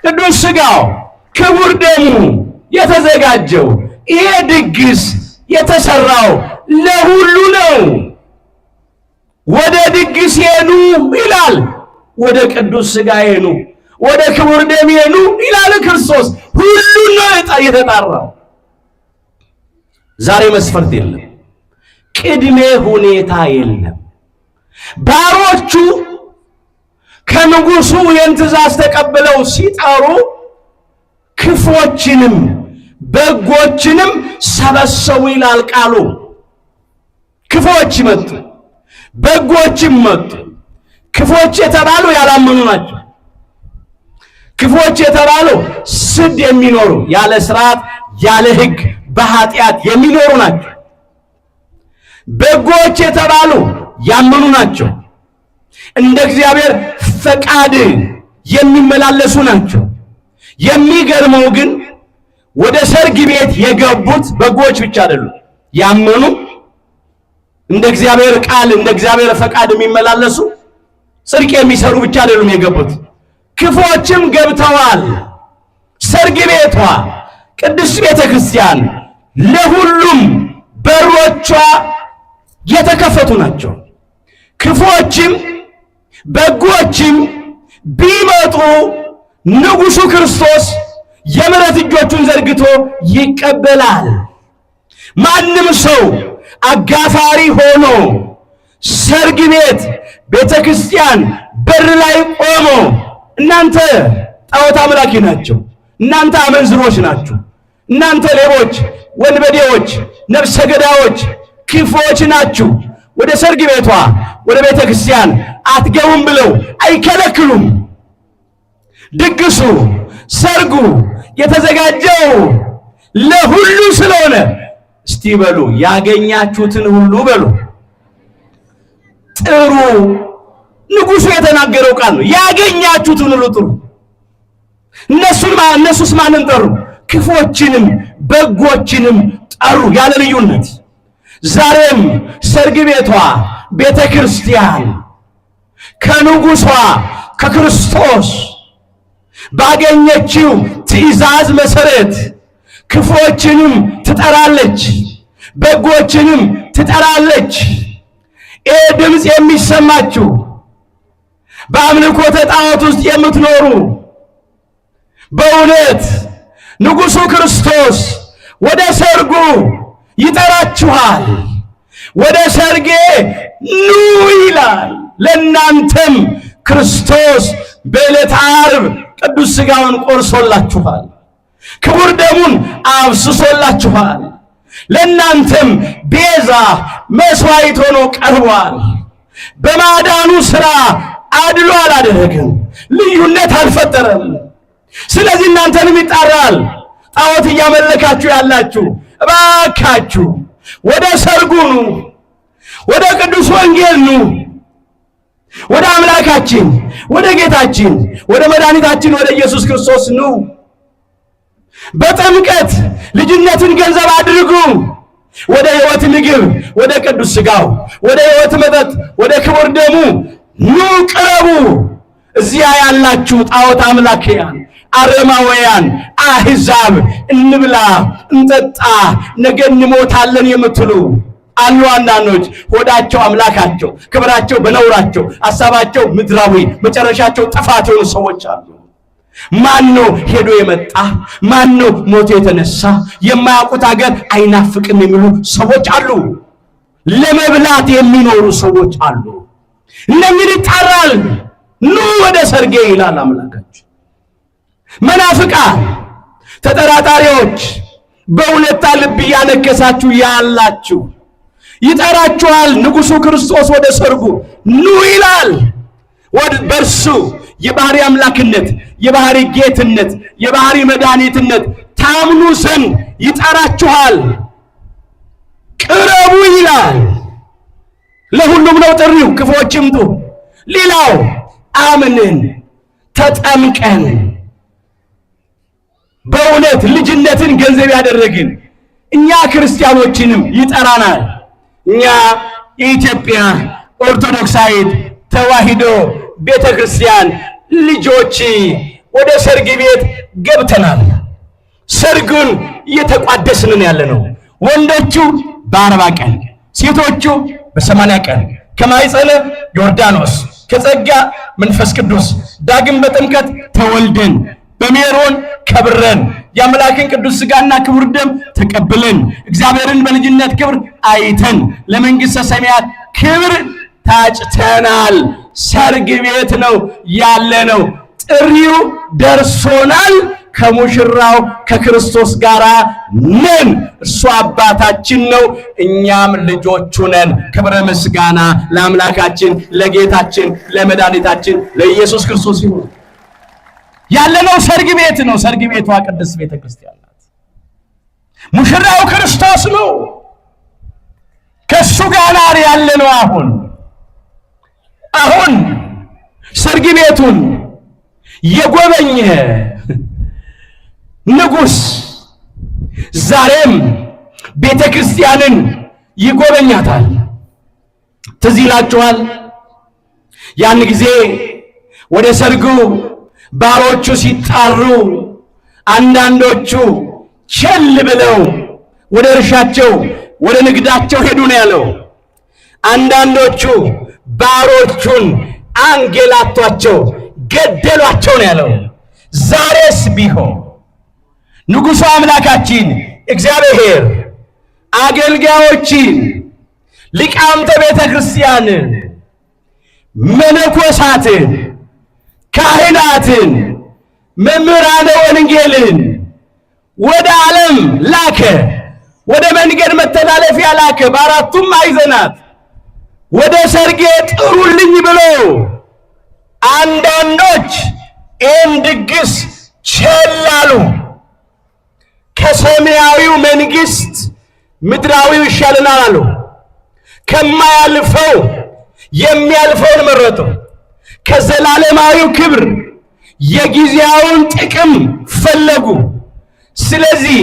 Speaker 1: ቅዱስ ሥጋው ክቡር ደሙ የተዘጋጀው ይሄ ድግስ የተሰራው ለሁሉ ነው። ወደ ድግስ ኑ ይላል፣ ወደ ቅዱስ ሥጋዬ ኑ፣ ወደ ክቡር ደሜ ኑ ይላል ክርስቶስ። ሁሉ ነው የተጣራው። ዛሬ መስፈርት የለም፣ ቅድመ ሁኔታ የለም። ባሮቹ ከንጉሱ የትእዛዝ ተቀብለው ሲጠሩ ክፎችንም በጎችንም ሰበሰቡ ይላል ቃሉ። ክፎች መጡ፣ በጎችም መጡ። ክፎች የተባሉ ያላመኑ ናቸው። ክፎች የተባሉ ስድ የሚኖሩ ያለ ስርዓት ያለ ሕግ በኃጢአት የሚኖሩ ናቸው። በጎች የተባሉ ያመኑ ናቸው። እንደ እግዚአብሔር ፈቃድ የሚመላለሱ ናቸው። የሚገርመው ግን ወደ ሰርግ ቤት የገቡት በጎች ብቻ አይደሉም። ያመኑ እንደ እግዚአብሔር ቃል እንደ እግዚአብሔር ፈቃድ የሚመላለሱ ጽድቅ የሚሰሩ ብቻ አይደሉም የገቡት። ክፎችም ገብተዋል። ሰርግ ቤቷ ቅድስት ቤተ ክርስቲያን ለሁሉም በሮቿ የተከፈቱ ናቸው። ክፎችም በጎችም ቢመጡ ንጉሡ ክርስቶስ የምሕረት እጆቹን ዘርግቶ ይቀበላል። ማንም ሰው አጋፋሪ ሆኖ ሰርግ ቤት ቤተ ክርስቲያን በር ላይ ቆሞ እናንተ ጣዖት አምላኪ ናቸው፣ እናንተ አመንዝሮች ናችሁ፣ እናንተ ሌቦች፣ ወንበዴዎች፣ ነፍሰ ገዳዮች፣ ክፎች ናችሁ፣ ወደ ሰርግ ቤቷ ወደ ቤተ ክርስቲያን አትገቡም ብለው አይከለክሉም። ድግሱ ሰርጉ የተዘጋጀው ለሁሉ ስለሆነ እስቲ በሉ ያገኛችሁትን ሁሉ በሉ ጥሩ። ንጉሡ የተናገረው ቃል ነው። ያገኛችሁትን ሁሉ ጥሩ። እነሱስ ማንን ጠሩ? ክፎችንም በጎችንም ጠሩ ያለ ልዩነት። ዛሬም ሰርግ ቤቷ ቤተ ክርስቲያን ከንጉሷ ከክርስቶስ ባገኘችው ትእዛዝ መሰረት ክፎችንም ትጠራለች፣ በጎችንም ትጠራለች። ይህ ድምፅ የሚሰማችሁ በአምልኮተ ጣዖት ውስጥ የምትኖሩ በእውነት ንጉሡ ክርስቶስ ወደ ሰርጉ ይጠራችኋል። ወደ ሰርጌ ኑ ይላል። ለእናንተም ክርስቶስ በዕለተ ዓርብ ቅዱስ ሥጋውን ቆርሶላችኋል፣ ክቡር ደሙን አፍስሶላችኋል። ለእናንተም ቤዛ መሥዋዕት ሆኖ ቀርቧል። በማዳኑ ሥራ አድሎ አላደረገም፣ ልዩነት አልፈጠረም። ስለዚህ እናንተንም ይጣራል። ጣዖት እያመለካችሁ ያላችሁ እባካችሁ ወደ ሰርጉ ኑ፣ ወደ ቅዱስ ወንጌል ኑ፣ ወደ አምላካችን ወደ ጌታችን ወደ መድኃኒታችን ወደ ኢየሱስ ክርስቶስ ኑ። በጥምቀት ልጅነትን ገንዘብ አድርጉ። ወደ ሕይወት ምግብ፣ ወደ ቅዱስ ሥጋው፣ ወደ ሕይወት መጠጥ፣ ወደ ክቡር ደሙ ኑ ቅረቡ። እዚያ ያላችሁ ጣዖት አምላክያን አረማውያን አሕዛብ እንብላ እንጠጣ ነገ እንሞታለን የምትሉ አሉ። አንዳንዶች ሆዳቸው አምላካቸው፣ ክብራቸው በነውራቸው፣ ሐሳባቸው ምድራዊ፣ መጨረሻቸው ጥፋት የሆኑ ሰዎች አሉ። ማን ነው ሄዶ የመጣ? ማን ነው ሞቶ የተነሳ? የማያውቁት ሀገር አይናፍቅም የሚሉ ሰዎች አሉ። ለመብላት የሚኖሩ ሰዎች አሉ። እነኝን ይጣራል። ኑ ወደ ሰርጌ ይላል አምላካችን። መናፍቃን ተጠራጣሪዎች በሁለታ ልብ ያነከሳችሁ ያላችሁ ይጠራችኋል። ንጉሡ ክርስቶስ ወደ ሰርጉ ኑ ይላል። በእርሱ የባህሪ አምላክነት፣ የባህሪ ጌትነት፣ የባህሪ መድኃኒትነት ታምኑ ዘንድ ይጠራችኋል። ቅረቡ ይላል። ለሁሉም ነው ጥሪው። ክፉዎች ይምጡ። ሌላው አምነን ተጠምቀን በእውነት ልጅነትን ገንዘብ ያደረግን እኛ ክርስቲያኖችንም ይጠራናል። እኛ የኢትዮጵያ ኦርቶዶክሳዊት ተዋሕዶ ቤተ ክርስቲያን ልጆች ወደ ሰርግ ቤት ገብተናል። ሰርጉን እየተቋደስን ያለነው ወንዶቹ በ40 ቀን ሴቶቹ በ80 ቀን ከማኅፀነ ዮርዳኖስ ከጸጋ መንፈስ ቅዱስ ዳግም በጥምቀት ተወልደን በሜሮን ከብረን የአምላክን ቅዱስ ሥጋና ክቡር ደም ተቀብለን እግዚአብሔርን በልጅነት ክብር አይተን ለመንግሥተ ሰማያት ክብር ታጭተናል። ሰርግ ቤት ነው ያለነው። ጥሪው ደርሶናል። ከሙሽራው ከክርስቶስ ጋር ነን። እርሱ አባታችን ነው፣ እኛም ልጆቹ ነን። ክብረ ምስጋና ለአምላካችን ለጌታችን ለመድኃኒታችን ለኢየሱስ ክርስቶስ ይሁን። ያለነው ሰርግ ቤት ነው። ሰርግ ቤቷ ቅድስት ቤተ ክርስቲያን ናት። ሙሽራው ክርስቶስ ነው። ከሱ ጋር ያለነው አሁን ሰርግ ቤቱን የጎበኘ ንጉሥ ዛሬም ቤተ ክርስቲያንን ይጎበኛታል። ትዝ ይላችኋል። ያን ጊዜ ወደ ሰርጉ ባሮቹ ሲጣሩ አንዳንዶቹ ቸል ብለው ወደ እርሻቸው ወደ ንግዳቸው ሄዱ ነው ያለው። አንዳንዶቹ ባሮቹን አንገላቷቸው፣ ገደሏቸው ነው ያለው። ዛሬስ ቢሆን ንጉሡ አምላካችን እግዚአብሔር አገልጋዮችን፣ ሊቃውንተ ቤተ ክርስቲያንን፣ መነኮሳትን፣ ካህናትን፣ መምህራነ ወንጌልን ወደ ዓለም ላከ። ወደ መንገድ መተላለፊያ ላከ። በአራቱም ማዕዘናት ወደ ሰርጌ ጥሩልኝ ብሎ አንዳንዶች ይህን ድግስ ቸል አሉ። ከሰማያዊው መንግሥት ምድራዊው ይሻለናል አሉ። ከማያልፈው የሚያልፈውን መረጡ። ከዘላለማዊው ክብር የጊዜያውን ጥቅም ፈለጉ። ስለዚህ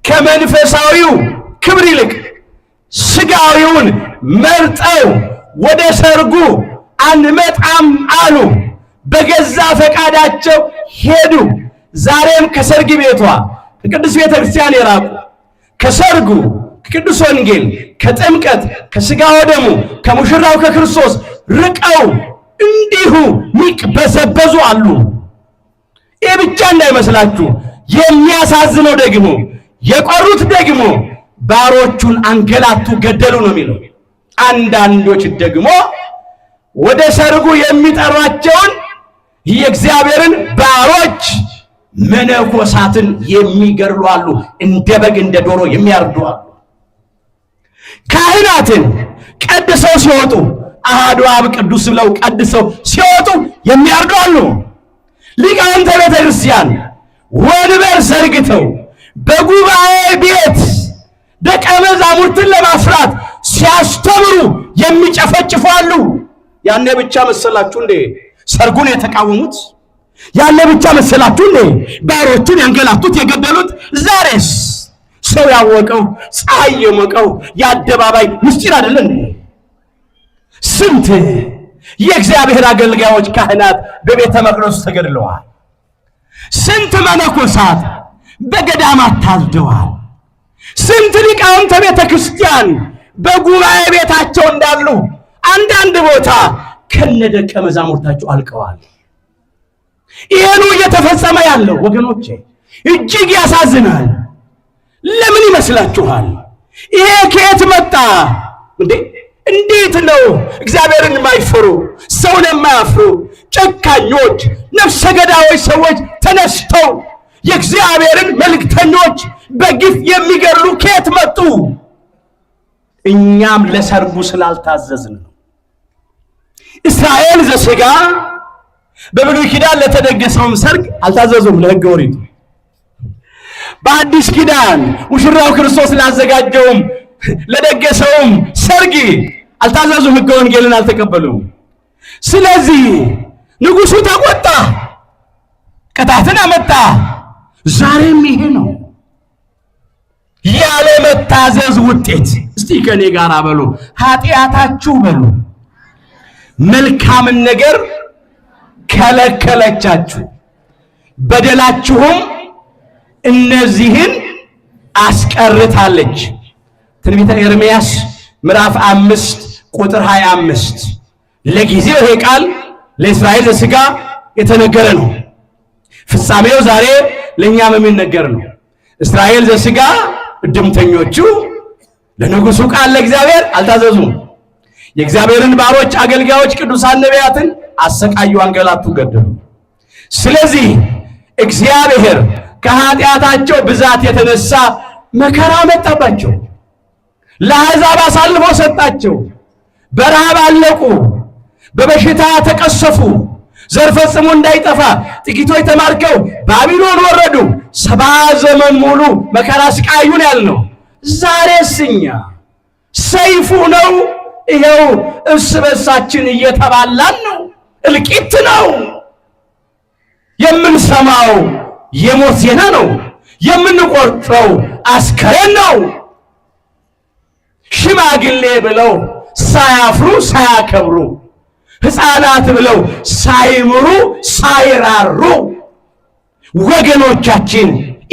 Speaker 1: ከመንፈሳዊው ክብር ይልቅ ሥጋዊውን መርጠው ወደ ሰርጉ አንመጣም አሉ። በገዛ ፈቃዳቸው ሄዱ። ዛሬም ከሰርግ ቤቷ ከቅዱስ ቤተ ክርስቲያን የራቁ ከሰርጉ ከቅዱስ ወንጌል ከጥምቀት ከሥጋ ወደሙ ከሙሽራው ከክርስቶስ ርቀው እንዲሁ ሚቅበዘበዙ አሉ። ይህ ብቻ እንዳይመስላችሁ። የሚያሳዝነው ደግሞ የቀሩት ደግሞ ባሮቹን አንገላቱ፣ ገደሉ ነው የሚለው። አንዳንዶች ደግሞ ወደ ሰርጉ የሚጠሯቸውን የእግዚአብሔርን ባሮች መነኮሳትን የሚገድሉ አሉ። እንደ በግ እንደ ዶሮ የሚያርዱ አሉ። ካህናትን ቀድሰው ሲወጡ አሐዱ አብ ቅዱስ ብለው ቀድሰው ሲወጡ የሚያርዱ አሉ። ሊቃውንተ ቤተ ክርስቲያን ወንበር ዘርግተው በጉባኤ ቤት ደቀ መዛሙርትን ለማፍራት ሲያስተምሩ የሚጨፈጭፉ አሉ። ያኔ ብቻ መሰላችሁ እንዴ ሰርጉን የተቃወሙት? ያኔ ብቻ መሰላችሁ እንዴ ባሮቹን ያንገላቱት የገደሉት? ዛሬስ ሰው ያወቀው ፀሐይ የሞቀው የአደባባይ ምስጢር አይደለ እንዴ? ስንት የእግዚአብሔር አገልጋዮች ካህናት በቤተ መቅደስ ተገድለዋል። ስንት መነኮሳት በገዳማት ታርደዋል። ስንት ሊቃውንተ ቤተ ክርስቲያን በጉባኤ ቤታቸው እንዳሉ አንዳንድ ቦታ ከነደቀ መዛሙርታቸው አልቀዋል። ይሄኑ እየተፈጸመ ያለው ወገኖቼ እጅግ ያሳዝናል። ለምን ይመስላችኋል? ይሄ ከየት መጣ እንዴ? እንዴት ነው እግዚአብሔርን የማይፈሩ ሰውን የማያፍሩ ጨካኞች ነፍሰ ገዳዮች ሰዎች ተነስተው የእግዚአብሔርን መልእክተኞች በግፍ የሚገድሉ ከየት መጡ? እኛም ለሰርጉ ስላልታዘዝን ነው። እስራኤል ዘሥጋ በብሉይ ኪዳን ለተደገሰውም ሰርግ አልታዘዙም ለሕገ ኦሪቱ። በአዲስ ኪዳን ሙሽራው ክርስቶስ ላዘጋጀውም ለደገሰውም ሰርግ አልታዘዙም፣ ሕገ ወንጌልን አልተቀበሉም። ስለዚህ ንጉሡ ተቆጣ፣ ቅጣትን አመጣ። ዛሬም ይሄ ነው ያለ መታዘዝ ውጤት። እስቲ ከኔ ጋር በሉ ኃጢአታችሁ በሉ መልካምን ነገር ከለከለቻችሁ፣ በደላችሁም እነዚህን አስቀርታለች። ትንቢተ ኤርምያስ ምዕራፍ 5 ቁጥር 25። ለጊዜው ይሄ ቃል ለእስራኤል ዘሥጋ የተነገረ ነው። ፍጻሜው ዛሬ ለእኛም የሚነገር ነው። እስራኤል ዘሥጋ እድምተኞቹ ለንጉሡ ቃል ለእግዚአብሔር አልታዘዙም። የእግዚአብሔርን ባሮች አገልጋዮች ቅዱሳን ነቢያትን አሰቃዩ፣ አንገላቱ፣ ገደሉ። ስለዚህ እግዚአብሔር ከኃጢአታቸው ብዛት የተነሳ መከራ መጣባቸው፣ ለአሕዛብ አሳልፎ ሰጣቸው። በረሃብ አለቁ፣ በበሽታ ተቀሰፉ። ዘር ፈጽሞ እንዳይጠፋ ጥቂቶች ተማርከው ባቢሎን ወረዱ። 70 ዘመን ሙሉ መከራ ስቃዩን ያልነው። ዛሬስ እኛ ሰይፉ ነው። ይሄው እርስ በርሳችን እየተባላን ነው። እልቂት ነው የምንሰማው፣ የሞት ዜና ነው የምንቆርጠው፣ አስከሬን ነው። ሽማግሌ ብለው ሳያፍሩ ሳያከብሩ፣ ሕፃናት ብለው ሳይምሩ ሳይራሩ ወገኖቻችን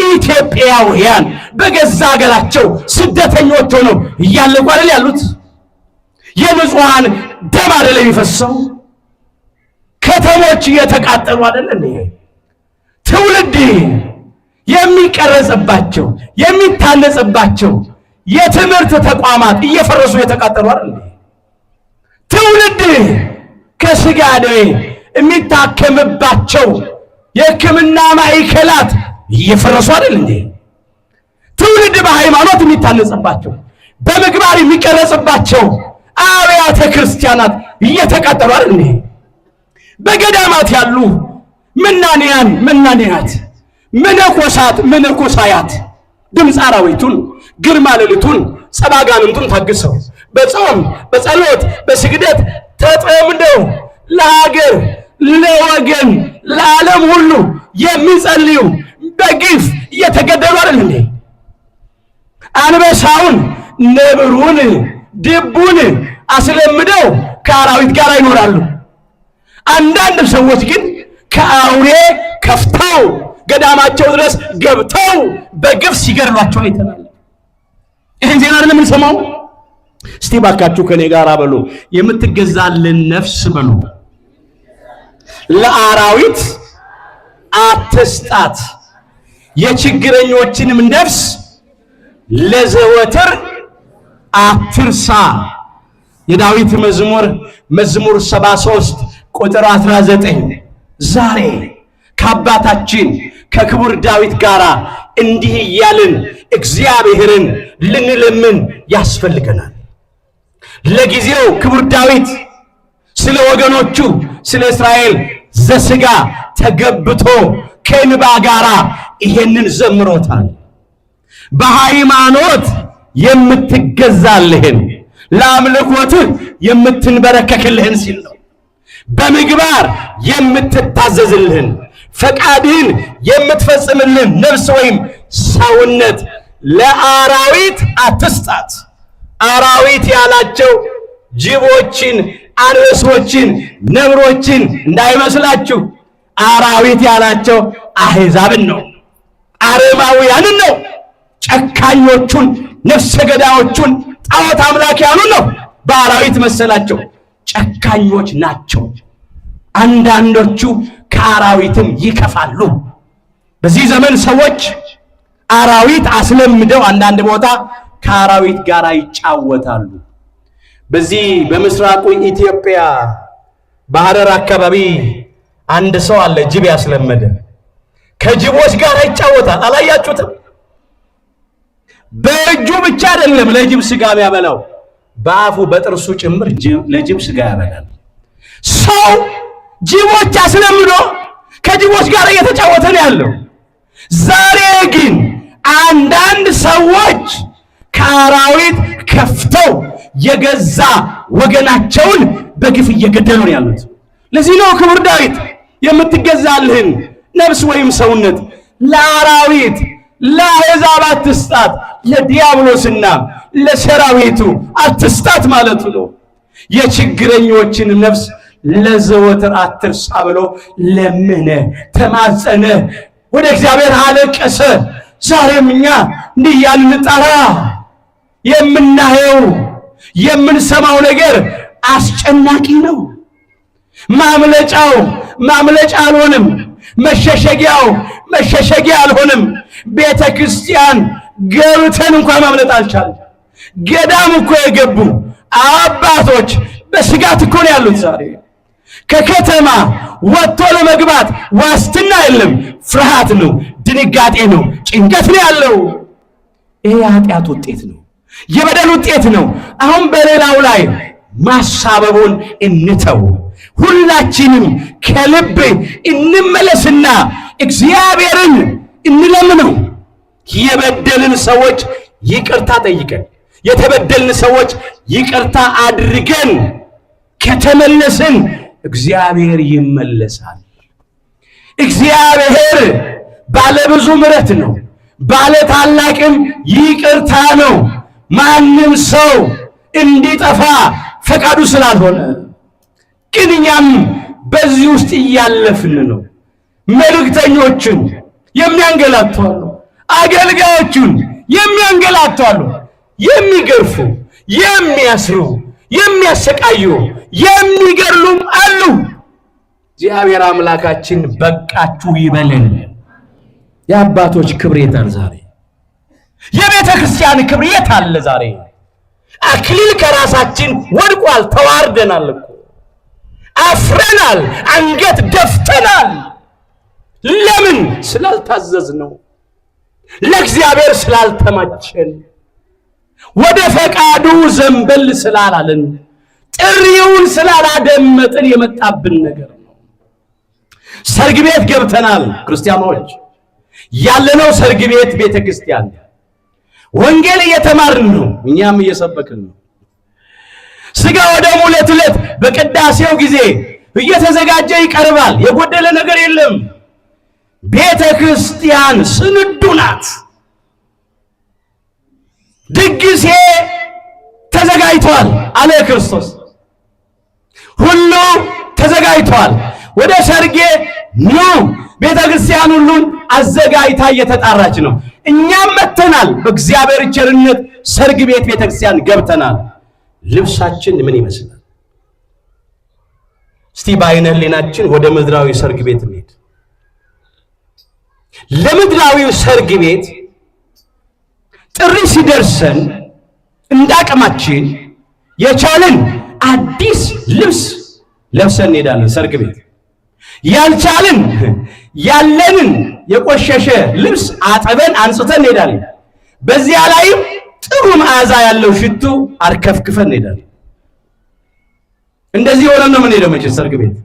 Speaker 1: ኢትዮጵያውያን በገዛ ሀገራቸው ስደተኞች ሆነው እያለቁ አይደል ያሉት? የንጹሃን ደም አይደል የሚፈሰው? ከተሞች እየተቃጠሉ አይደል እንዴ? ትውልድ የሚቀረጽባቸው የሚታነጽባቸው የትምህርት ተቋማት እየፈረሱ የተቃጠሉ አይደል እንዴ? ትውልድ ከስጋ ደዌ የሚታከምባቸው የሕክምና ማዕከላት እየፈረሱ አይደል እንዴ? ትውልድ በሃይማኖት የሚታነጽባቸው በምግባር የሚቀረጽባቸው አብያተ ክርስቲያናት እየተቃጠሉ አይደል እንዴ? በገዳማት ያሉ መናንያን መናንያት፣ መነኮሳት መነኮሳያት ድምፀ አራዊቱን ግርማ ሌሊቱን ጸባጋንንቱን ታግሰው በጾም በጸሎት በስግደት ተጠምደው ለሀገር ለወገን ለዓለም ሁሉ የሚጸልዩ በግፍ እየተገደሉ አይደል እንዴ? አንበሳውን ነብሩን ድቡን አስለምደው ከአራዊት ጋር ይኖራሉ። አንዳንድ ሰዎች ግን ከአውሬ ከፍተው ገዳማቸው ድረስ ገብተው በግፍ ሲገድሏቸው አይተናል። ይህን ዜና አይደለም የምንሰማው? እስቲ ባካችሁ ከኔ ጋር በሉ የምትገዛልን ነፍስ በሉ ለአራዊት አትስጣት፣ የችግረኞችንም ነፍስ ለዘወትር አትርሳ። የዳዊት መዝሙር 73 ቁጥር 19። ዛሬ ከአባታችን ከክቡር ዳዊት ጋር እንዲህ እያልን እግዚአብሔርን ልንለምን ያስፈልገናል። ለጊዜው ክቡር ዳዊት ስለ ወገኖቹ ስለ እስራኤል ዘሥጋ ተገብቶ ከእንባ ጋር ይሄንን ዘምሮታል። በሃይማኖት የምትገዛልህን ለአምልኮትህ የምትንበረከክልህን ሲል ነው። በምግባር የምትታዘዝልህን ፈቃድህን የምትፈጽምልህን ነፍስ ወይም ሰውነት ለአራዊት አትስጣት። አራዊት ያላቸው ጅቦችን፣ አንበሶችን፣ ነብሮችን እንዳይመስላችሁ። አራዊት ያላቸው አሕዛብን ነው፣ አረማውያንን ነው፣ ጨካኞቹን፣ ነፍሰ ገዳዮቹን፣ ጣዖት አምላኪያኑን ነው። በአራዊት መሰላቸው። ጨካኞች ናቸው። አንዳንዶቹ ከአራዊትም ይከፋሉ። በዚህ ዘመን ሰዎች አራዊት አስለምደው አንዳንድ ቦታ ከአራዊት ጋር ይጫወታሉ። በዚህ በምስራቁ ኢትዮጵያ በሐረር አካባቢ አንድ ሰው አለ ጅብ ያስለመደ። ከጅቦች ጋር ይጫወታል። አላያችሁትም? በእጁ ብቻ አይደለም ለጅብ ስጋ ያበላው፣ በአፉ በጥርሱ ጭምር ለጅብ ስጋ ያበላል። ሰው ጅቦች አስለምዶ ከጅቦች ጋር እየተጫወተ ነው ያለው። ዛሬ ግን አንዳንድ ሰዎች ከአራዊት ከፍተው የገዛ ወገናቸውን በግፍ እየገደሉ ነው ያሉት። ለዚህ ነው ክቡር ዳዊት የምትገዛልህን ነፍስ ወይም ሰውነት ለአራዊት ለአሕዛብ አትስጣት፣ ለዲያብሎስና ለሰራዊቱ አትስጣት ማለቱ ነው። የችግረኞችን ነፍስ ለዘወትር አትርሳ ብሎ ለመነ፣ ተማጸነ፣ ወደ እግዚአብሔር አለቀሰ። ዛሬም እኛ እንዲህ ያልንጠራ የምናየው የምንሰማው ነገር አስጨናቂ ነው። ማምለጫው ማምለጫ አልሆንም፣ መሸሸጊያው መሸሸጊያ አልሆንም። ቤተ ክርስቲያን ገብተን እንኳን ማምለጥ አልቻለም። ገዳም እኮ የገቡ አባቶች በስጋት እኮ ነው ያሉት። ዛሬ ከከተማ ወጥቶ ለመግባት ዋስትና የለም። ፍርሃት ነው፣ ድንጋጤ ነው፣ ጭንቀት ነው ያለው። ይሄ የኃጢአት ውጤት ነው፣ የበደል ውጤት ነው። አሁን በሌላው ላይ ማሳበቡን እንተው። ሁላችንም ከልብ እንመለስና እግዚአብሔርን እንለምነው። የበደልን ሰዎች ይቅርታ ጠይቀን፣ የተበደልን ሰዎች ይቅርታ አድርገን ከተመለስን እግዚአብሔር ይመለሳል። እግዚአብሔር ባለ ብዙ ምሕረት ነው፣ ባለ ታላቅም ይቅርታ ነው። ማንም ሰው እንዲጠፋ ፈቃዱ ስላልሆነ ግን እኛም በዚህ ውስጥ እያለፍን ነው። መልእክተኞችን የሚያንገላቱ አሉ፣ አገልጋዮቹን የሚያንገላቱ አሉ፣ የሚገርፉ፣ የሚያስሩ፣ የሚያሰቃዩ፣ የሚገድሉም አሉ። እግዚአብሔር አምላካችን በቃችሁ ይበለን። የአባቶች ክብር የት አለ ዛሬ? የቤተ ክርስቲያን ክብር የት አለ ዛሬ? አክሊል ከራሳችን ወድቋል። ተዋርደናል እኮ አፍረናል፣ አንገት ደፍተናል። ለምን? ስላልታዘዝ ነው፣ ለእግዚአብሔር ስላልተመቸን፣ ወደ ፈቃዱ ዘንበል ስላላልን፣ ጥሪውን ስላላደመጥን የመጣብን ነገር ነው። ሰርግ ቤት ገብተናል። ክርስቲያኖች ያለነው ሰርግ ቤት ቤተ ክርስቲያን ወንጌል እየተማርን ነው፣ እኛም እየሰበክን ነው። ስጋ ወደሙ ዕለት ዕለት በቅዳሴው ጊዜ እየተዘጋጀ ይቀርባል። የጎደለ ነገር የለም። ቤተ ክርስቲያን ስንዱ ናት። ድግሴ ተዘጋጅቷል አለ ክርስቶስ። ሁሉ ተዘጋጅቷል፣ ወደ ሰርጌ ኑ። ቤተ ክርስቲያን ሁሉን አዘጋጅታ እየተጣራች ነው። እኛም መተናል። በእግዚአብሔር ቸርነት ሰርግ ቤት ቤተ ክርስቲያን ገብተናል። ልብሳችን ምን ይመስላል? እስቲ በዓይነ ሕሊናችን ወደ ምድራዊ ሰርግ ቤት እንሂድ። ለምድራዊው ሰርግ ቤት ጥሪ ሲደርሰን እንዳቅማችን የቻልን አዲስ ልብስ ለብሰን እንሄዳለን ሰርግ ቤት። ያልቻልን ያለንን የቆሸሸ ልብስ አጥበን አንጽተን እንሄዳለን። በዚያ ላይም ጥሩ መዓዛ ያለው ሽቱ አርከፍክፈን እንሄዳለን። እንደዚህ ሆነን ነው የምንሄደው መቼም ሰርግ ቤት።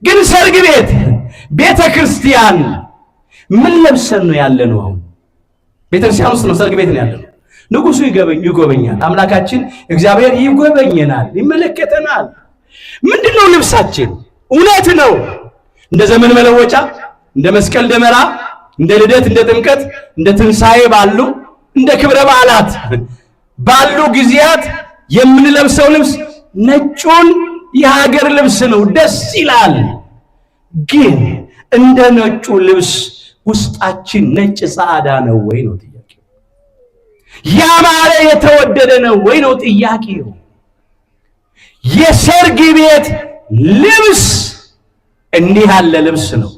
Speaker 1: ግን ሰርግ ቤት ቤተ ክርስቲያን ምን ለብሰን ነው ያለነው? አሁን ቤተክርስቲያን ውስጥ ነው፣ ሰርግ ቤት ነው ያለው። ንጉሱ ይጎበኛል። አምላካችን እግዚአብሔር ይጎበኘናል፣ ይመለከተናል። ምንድነው ልብሳችን? እውነት ነው። እንደ ዘመን መለወጫ፣ እንደ መስቀል ደመራ፣ እንደ ልደት፣ እንደ ጥምቀት፣ እንደ ትንሣኤ ባሉ እንደ ክብረ በዓላት ባሉ ጊዜያት የምንለብሰው ልብስ ነጩን የሀገር ልብስ ነው፣ ደስ ይላል። ግን እንደ ነጩ ልብስ ውስጣችን ነጭ ጻዕዳ ነው ወይ ነው ጥያቄው? ያማረ የተወደደ ነው ወይ ነው ጥያቄው? የሰርግ ቤት ልብስ እንዲህ ያለ ልብስ ነው።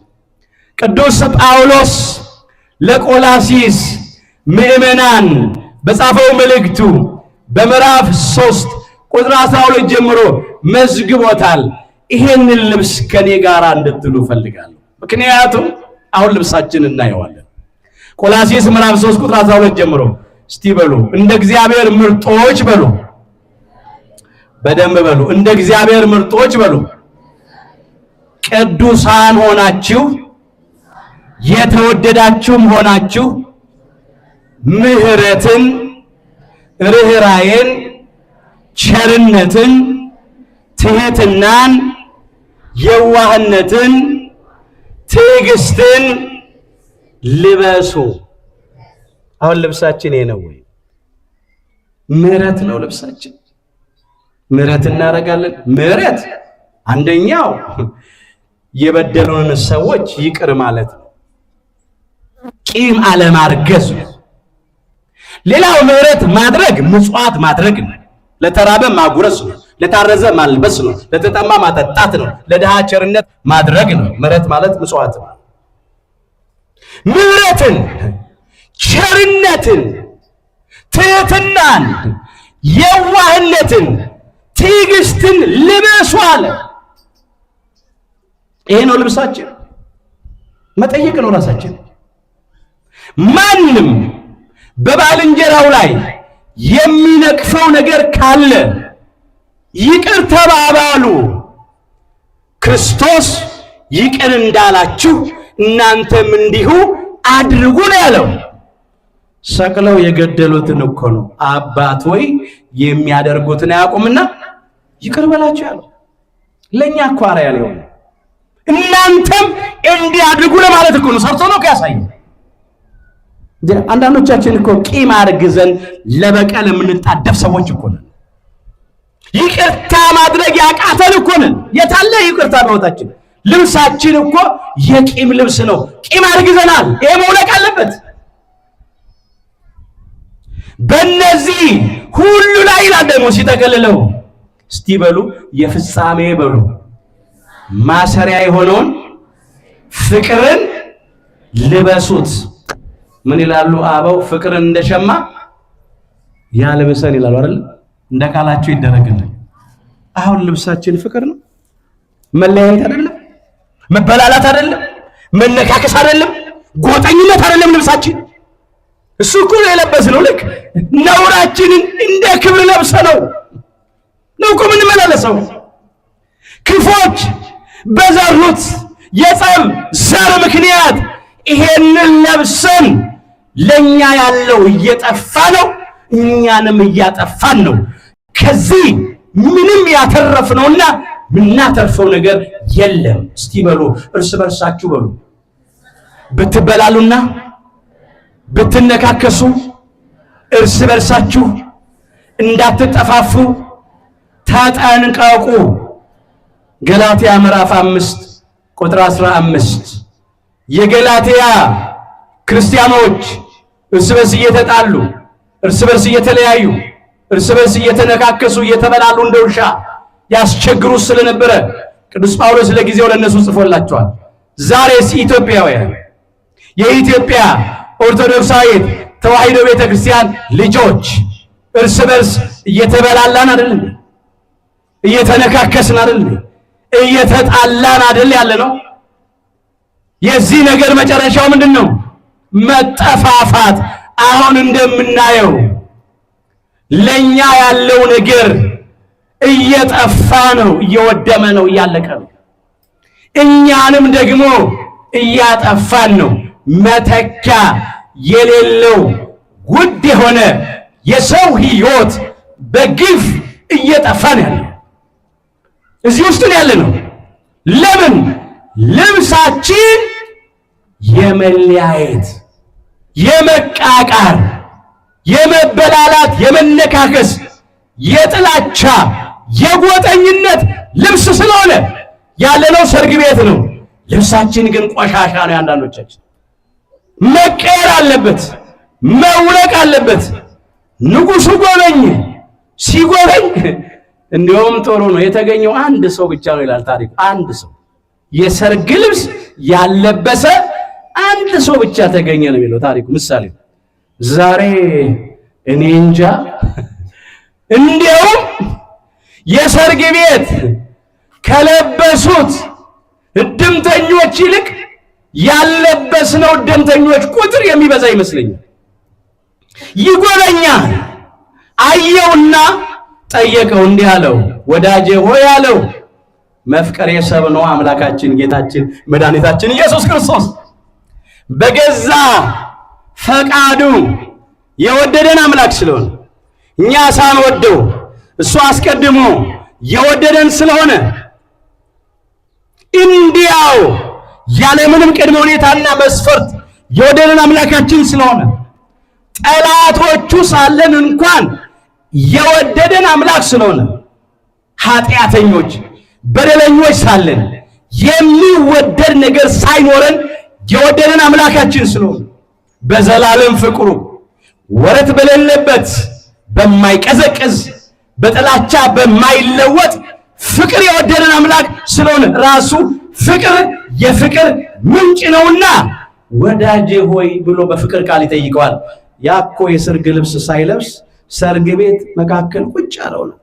Speaker 1: ቅዱስ ጳውሎስ ለቆላሲስ ምዕመናን በጻፈው መልእክቱ በምዕራፍ 3 ቁጥር 12 ጀምሮ መዝግቦታል። ይሄንን ልብስ ከኔ ጋር እንድትሉ ፈልጋለሁ። ምክንያቱም አሁን ልብሳችን እናየዋለን። ቆላሲስ ምዕራፍ 3 ቁጥር 12 ጀምሮ እስቲ በሉ፣ እንደ እግዚአብሔር ምርጦች በሉ፣ በደንብ በሉ፣ እንደ እግዚአብሔር ምርጦች በሉ፣ ቅዱሳን ሆናችሁ የተወደዳችሁም ሆናችሁ ምሕረትን፣ ርኅራኄን፣ ቸርነትን፣ ትሕትናን፣ የዋህነትን፣ ትዕግስትን ልበሱ። አሁን ልብሳችን ይሄ ነው ወይ? ምሕረት ነው ልብሳችን? ምሕረት እናደርጋለን? ምሕረት አንደኛው የበደሉንን ሰዎች ይቅር ማለት ነው፣ ቂም አለማርገዝ ነው። ሌላው ምሕረት ማድረግ ምጽዋት ማድረግ ነው። ለተራበ ማጉረስ ነው፣ ለታረዘ ማልበስ ነው፣ ለተጠማ ማጠጣት ነው፣ ለድሃ ቸርነት ማድረግ ነው። ምሕረት ማለት ምጽዋት ነው። ምሕረትን፣ ቸርነትን፣ ትሕትናን፣ የዋህነትን፣ ትዕግስትን ልበሱ አለ። ይሄ ነው ልብሳችን። መጠየቅ ነው ራሳችን። ማንም በባልንጀራው ላይ የሚነቅፈው ነገር ካለ ይቅር ተባባሉ፣ ክርስቶስ ይቅር እንዳላችሁ እናንተም እንዲሁ አድርጉ ነው ያለው። ሰቅለው የገደሉትን እኮ ነው አባት ሆይ የሚያደርጉትን አያውቁምና ይቅር በላቸው ያለው። ለኛ እኮ አርአያ ሊሆን እናንተም እንዲያድርጉ ለማለት እኮ ነው። ሰርቶ ነው ያሳየው። አንዳንዶቻችን እኮ ቂም አርግዘን ለበቀል የምንጣደፍ ሰዎች እኮ ነን። ይቅርታ ማድረግ ያቃተን እኮ ነን። የታለ ይቅርታ በሕይወታችን? ልብሳችን እኮ የቂም ልብስ ነው። ቂም አርግዘናል። ይሄ መውለቅ አለበት። በእነዚህ ሁሉ ላይ ይላል ደግሞ ሲጠቀልለው፣ እስቲ በሉ የፍጻሜ በሉ ማሰሪያ የሆነውን ፍቅርን ልበሱት። ምን ይላሉ አበው? ፍቅርን እንደሸማ ያልብሰን ይላሉ አይደል? እንደ ቃላቸው ይደረግልን። አሁን ልብሳችን ፍቅር ነው። መለያየት አይደለም፣ መበላላት አይደለም፣ መነካከስ አይደለም፣ ጎጠኝነት አይደለም። ልብሳችን እሱ እኮ የለበስነው ልክ ነውራችንን እንደ ክብር ለብሰነው ነው እኮ የምንመላለሰው። ክፎች በዘሩት የጸብ ዘር ምክንያት ይሄንን ለብሰን ለኛ ያለው እየጠፋ ነው፣ እኛንም እያጠፋን ነው። ከዚህ ምንም ያተረፍነውና ምናተርፈው ነገር የለም። እስቲ በሉ እርስ በርሳችሁ በሉ ብትበላሉና ብትነካከሱ እርስ በርሳችሁ እንዳትጠፋፉ ተጠንቀቁ። ገላትያ ምዕራፍ 5 ቁጥር 15 የገላትያ ክርስቲያኖች እርስ በርስ እየተጣሉ፣ እርስ በርስ እየተለያዩ፣ እርስ በርስ እየተነካከሱ እየተበላሉ እንደ ውሻ ያስቸግሩ ስለነበረ ቅዱስ ጳውሎስ ለጊዜው ለነሱ ጽፎላቸዋል። ዛሬስ ኢትዮጵያውያን የኢትዮጵያ ኦርቶዶክሳዊት ተዋሕዶ ቤተክርስቲያን ልጆች እርስ በርስ እየተበላላን አይደል? እየተነካከስን አይደል? እየተጣላን አይደል ያለ ነው? የዚህ ነገር መጨረሻው ምንድነው? መጠፋፋት። አሁን እንደምናየው ለኛ ያለው ነገር እየጠፋ ነው፣ እየወደመ ነው፣ እያለቀ ነው። እኛንም ደግሞ እያጠፋን ነው። መተኪያ የሌለው ውድ የሆነ የሰው ሕይወት በግፍ እየጠፋ ነው ያለው። እዚህ ውስጥ ነው ያለነው። ለምን? ልብሳችን የመለያየት፣ የመቃቃር፣ የመበላላት፣ የመነካከስ፣ የጥላቻ፣ የጎጠኝነት ልብስ ስለሆነ ያለነው ሰርግ ቤት ነው። ልብሳችን ግን ቆሻሻ ነው። አንዳንዶቻችን መቀየር አለበት፣ መውለቅ አለበት። ንጉሡ ጎበኝ። ሲጎበኝ እንዲያውም ጥሩ ነው የተገኘው አንድ ሰው ብቻ ነው ይላል ታሪኩ። አንድ ሰው የሰርግ ልብስ ያለበሰ አንድ ሰው ብቻ ተገኘ ነው የሚለው ታሪኩ። ምሳሌ ዛሬ እኔ እንጃ እንዲያውም የሰርግ ቤት ከለበሱት እድምተኞች ይልቅ ያለበስነው እድምተኞች ቁጥር የሚበዛ ይመስለኛል። ይጎበኛል። አየውና ጠየቀው፣ እንዲህ አለው፣ ወዳጄ ሆይ አለው፣ መፍቀሬ ሰብ ነው አምላካችን ጌታችን መድኃኒታችን ኢየሱስ ክርስቶስ በገዛ ፈቃዱ የወደደን አምላክ ስለሆነ እኛ ሳንወደው እሱ አስቀድሞ የወደደን ስለሆነ እንዲያው ያለምንም ቅድመ ሁኔታና መስፈርት የወደደን አምላካችን ስለሆነ ጠላቶቹ ሳለን እንኳን የወደደን አምላክ ስለሆነ ኃጢአተኞች በደለኞች ሳለን የሚወደድ ነገር ሳይኖረን የወደደን አምላካችን ስለሆነ በዘላለም ፍቅሩ ወረት በሌለበት በማይቀዘቅዝ በጥላቻ በማይለወጥ ፍቅር የወደደን አምላክ ስለሆነ ራሱ ፍቅር የፍቅር ምንጭ ነውና ወዳጄ ሆይ ብሎ በፍቅር ቃል ይጠይቀዋል። ያኮ የሰርግ ልብስ ሳይለብስ ሰርግ ቤት መካከል ቁጭ ያለው ነው።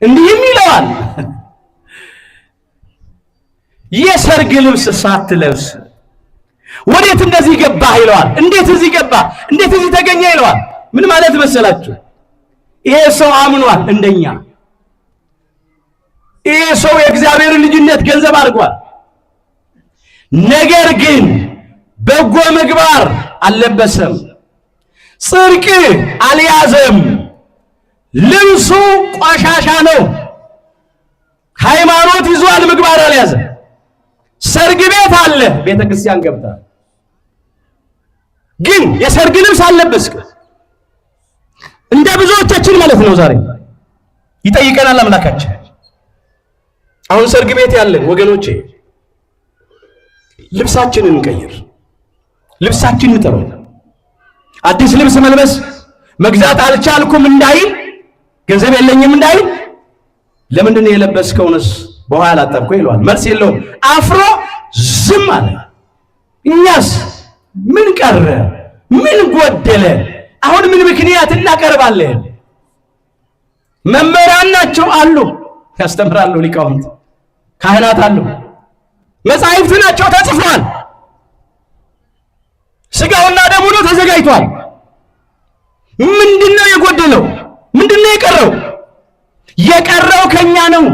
Speaker 1: እንዲህም ይለዋል፣ የሰርግ ልብስ ሳትለብስ ወዴት እንደዚህ ገባህ ይለዋል። እንዴት እዚህ ገባህ? እንዴት እዚህ ተገኘ ይለዋል። ምን ማለት መሰላችሁ? ይሄ ሰው አምኗል እንደኛ። ይሄ ሰው የእግዚአብሔርን ልጅነት ገንዘብ አድርጓል። ነገር ግን በጎ ምግባር አልለበሰም፣ ጽድቅ አልያዘም። ልብሱ ቆሻሻ ነው። ሃይማኖት ይዟል፣ ምግባር አልያዘም። ሰርግ ቤት አለ፣ ቤተ ክርስቲያን ገብቷል፣ ግን የሰርግ ልብስ አልለበስክም። እንደ ብዙዎቻችን ማለት ነው። ዛሬ ይጠይቀናል አምላካችን። አሁን ሰርግ ቤት ያለን ወገኖቼ ልብሳችንን እንቀይር፣ ልብሳችንን እንጠረው። አዲስ ልብስ መልበስ መግዛት አልቻልኩም እንዳይል፣ ገንዘብ የለኝም እንዳይል፣ ለምንድን ነው የለበስከውንስ በኋላ አጠብቀው ይለዋል። መልስ የለውም። አፍሮ ዝም አለ። እኛስ ምን ቀረ? ምን ጎደለ? አሁን ምን ምክንያት እናቀርባለን? መምህራን ናቸው አሉ፣ ያስተምራሉ፣ ሊቃውንት ካህናት አሉ፣ መጻሕፍት ናቸው ተጽፏል፣ ሥጋውና ደሙ ነው ተዘጋጅቷል። ምንድነው የጎደለው? ምንድነው የቀረው? የቀረው ከኛ ነው።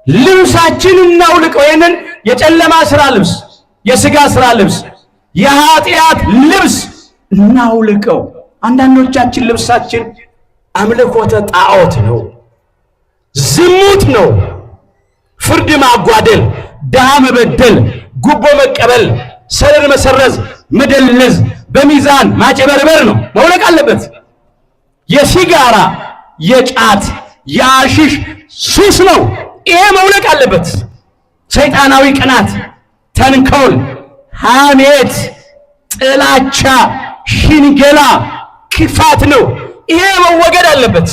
Speaker 1: ልብሳችንን እናውልቀው። ይሄንን የጨለማ ስራ ልብስ፣ የሥጋ ስራ ልብስ፣ የኃጢአት ልብስ እናውልቀው። አንዳንዶቻችን ልብሳችን አምልኮተ ጣዖት ነው፣ ዝሙት ነው፣ ፍርድ ማጓደል፣ ድሃ መበደል፣ ጉቦ መቀበል፣ ሰነድ መሰረዝ፣ መደለዝ፣ በሚዛን ማጨበርበር ነው። መውለቅ አለበት። የሲጋራ የጫት የአሽሽ ሱስ ነው። ይሄ መውለቅ አለበት። ሰይጣናዊ ቅናት፣ ተንኮል፣ ሐሜት፣ ጥላቻ፣ ሽንገላ፣ ክፋት ነው። ይሄ መወገድ አለበት።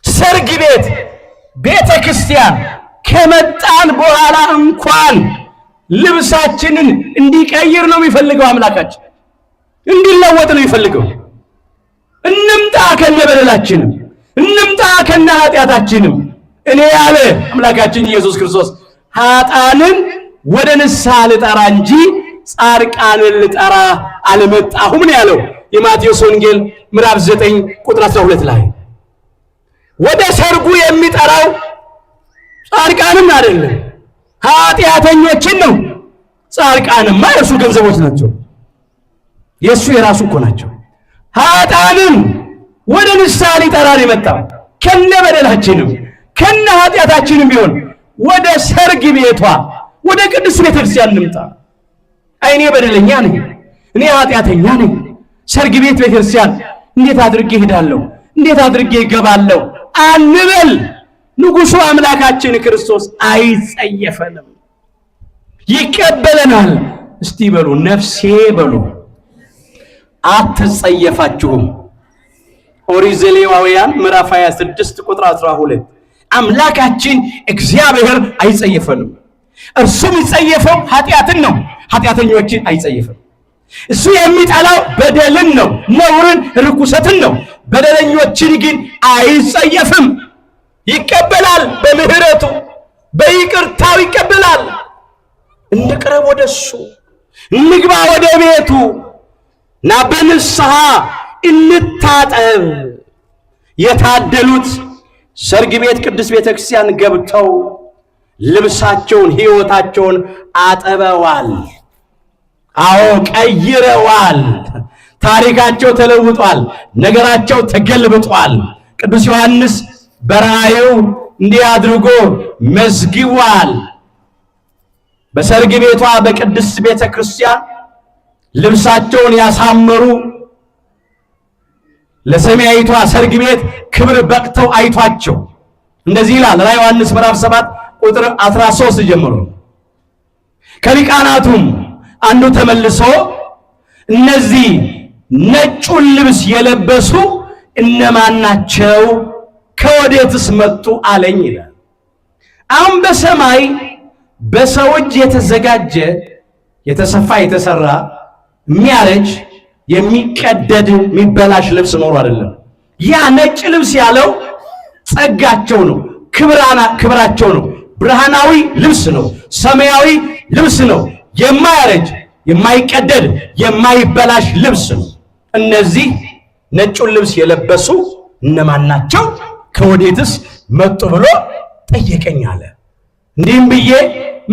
Speaker 1: ሰርግ ቤት ቤተ ክርስቲያን ከመጣን በኋላ እንኳን ልብሳችንን እንዲቀይር ነው የሚፈልገው አምላካችን፣ እንዲለወጥ ነው የሚፈልገው። እንምጣ ከነበደላችንም፣ እንምጣ ከነ ኃጢአታችንም። እኔ ያለ አምላካችን ኢየሱስ ክርስቶስ ኃጥአንን ወደ ንስሐ ልጠራ እንጂ ጻድቃንን ልጠራ አልመጣሁም ነው ያለው የማቴዎስ ወንጌል ምዕራፍ 9 ቁጥር 12 ላይ። ወደ ሰርጉ የሚጠራው ጻድቃንን አይደለም ኃጢአተኞችን ነው። ጻድቃንማ የእሱ ገንዘቦች ናቸው፣ የእሱ የራሱ እኮ ናቸው። ኃጥአንን ወደ ንስሐ ሊጠራን የመጣው ከነ በደላችንም ከነ ኃጢአታችንም ቢሆን ወደ ሰርግ ቤቷ ወደ ቅድስት ቤተክርስቲያን እንምጣ። እኔ በደለኛ ነኝ፣ እኔ ኃጢአተኛ ነኝ፣ ሰርግ ቤት ቤተክርስቲያን እንዴት አድርጌ እሄዳለሁ? እንዴት አድርጌ እገባለሁ አንበል። ንጉሡ አምላካችን ክርስቶስ አይጸየፈንም፣ ይቀበለናል። እስቲ በሉ ነፍሴ በሉ አትጸየፋችሁም። ኦሪት ዘሌዋውያን ምዕራፍ 26 ቁጥር 12 አምላካችን እግዚአብሔር አይጸየፈንም። እርሱ የሚጸየፈው ኃጢአትን ነው፣ ኃጢአተኞችን አይጸየፍም። እሱ የሚጠላው በደልን ነው፣ ነውርን፣ ርኩሰትን ነው። በደለኞችን ግን አይጸየፍም፣ ይቀበላል። በምህረቱ በይቅርታው ይቀበላል። እንቅረብ ወደሱ፣ እንግባ ወደ ቤቱ እና በንስሐ እንታጠብ። የታደሉት ሰርግ ቤት ቅድስት ቤተክርስቲያን ገብተው ልብሳቸውን ሕይወታቸውን አጠበዋል። አዎ ቀይረዋል። ታሪካቸው ተለውጧል። ነገራቸው ተገልብጧል። ቅዱስ ዮሐንስ በራእዩ እንዲህ አድርጎ መዝግቧል። በሰርግ ቤቷ በቅድስት ቤተክርስቲያን ልብሳቸውን ያሳመሩ ለሰማያዊቷ ሰርግ ቤት ክብር በቅተው አይቷቸው እንደዚህ ይላል ራዕየ ዮሐንስ ምዕራፍ 7 ቁጥር 13 ጀምሮ። ከሊቃናቱም አንዱ ተመልሶ እነዚህ ነጩን ልብስ የለበሱ እነማን ናቸው? ከወዴትስ መጡ አለኝ ይላል። አሁን በሰማይ በሰው እጅ የተዘጋጀ የተሰፋ የተሰራ የሚያረጅ የሚቀደድ የሚበላሽ ልብስ ኖሮ አይደለም። ያ ነጭ ልብስ ያለው ጸጋቸው ነው፣ ክብራቸው ነው። ብርሃናዊ ልብስ ነው፣ ሰማያዊ ልብስ ነው። የማያረጅ የማይቀደድ የማይበላሽ ልብስ ነው። እነዚህ ነጩን ልብስ የለበሱ እነማን ናቸው? ከወዴትስ መጡ ብሎ ጠየቀኝ አለ። እንዲህም ብዬ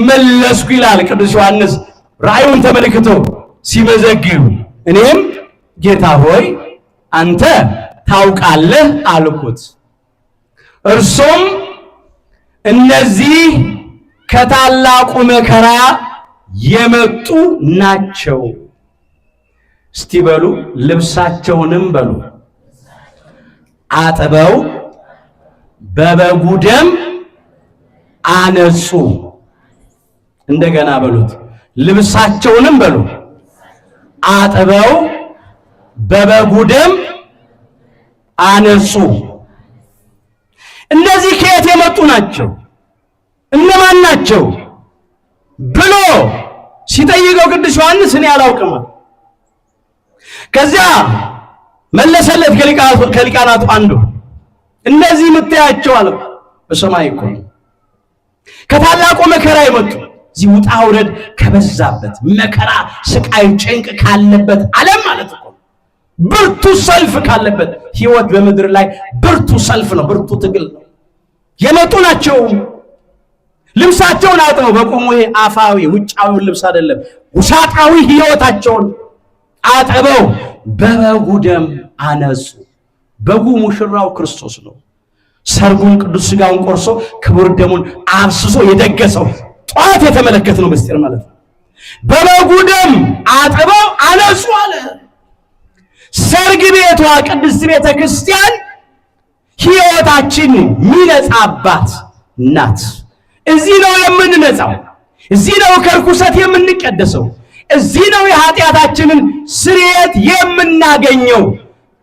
Speaker 1: መለስኩ ይላል ቅዱስ ዮሐንስ ራእዩን ተመልክቶ ሲመዘግብ፣ እኔም ጌታ ሆይ አንተ ታውቃለህ አልኩት። እርሱም እነዚህ ከታላቁ መከራ የመጡ ናቸው። እስቲ በሉ ልብሳቸውንም በሉ አጥበው በበጉ ደም አነጹ። እንደገና በሉት ልብሳቸውንም በሉ አጥበው በበጉ ደም አነጹ። እነዚህ ከየት የመጡ ናቸው? እነማን ናቸው ብሎ ሲጠይቀው ቅዱስ ዮሐንስ እኔ አላውቅም። ከዚያ መለሰለት ከሊቃናቱ አንዱ እነዚህ የምታያቸው አለ በሰማይ እኮ ከታላቁ መከራ የመጡ እዚህ ውጣ ውረድ ከበዛበት መከራ፣ ስቃይ፣ ጭንቅ ካለበት ዓለም ማለት ነው። ብርቱ ሰልፍ ካለበት ሕይወት በምድር ላይ ብርቱ ሰልፍ ነው፣ ብርቱ ትግል ነው። የመጡ ናቸው። ልብሳቸውን አጥበው በቆሙ አፋዊ ውጫዊውን ልብስ አይደለም፣ ውሳጣዊ ሕይወታቸውን አጥበው በበጉ ደም አነጹ። በጉ ሙሽራው ክርስቶስ ነው። ሰርጉን ቅዱስ ሥጋውን ቆርሶ ክቡር ደሙን አፍስሶ የደገሰው ጧት የተመለከትነው ምስጢር ማለት ነው። በበጉ ደም አጥበው አነጹ አለ። ሰርግ ቤቷ ቅድስት ቤተ ክርስቲያን ሕይወታችን ሚነጻባት ናት። እዚህ ነው የምንነጻው። እዚህ ነው ከርኩሰት የምንቀደሰው። እዚህ ነው የኃጢአታችንን ስርየት የምናገኘው።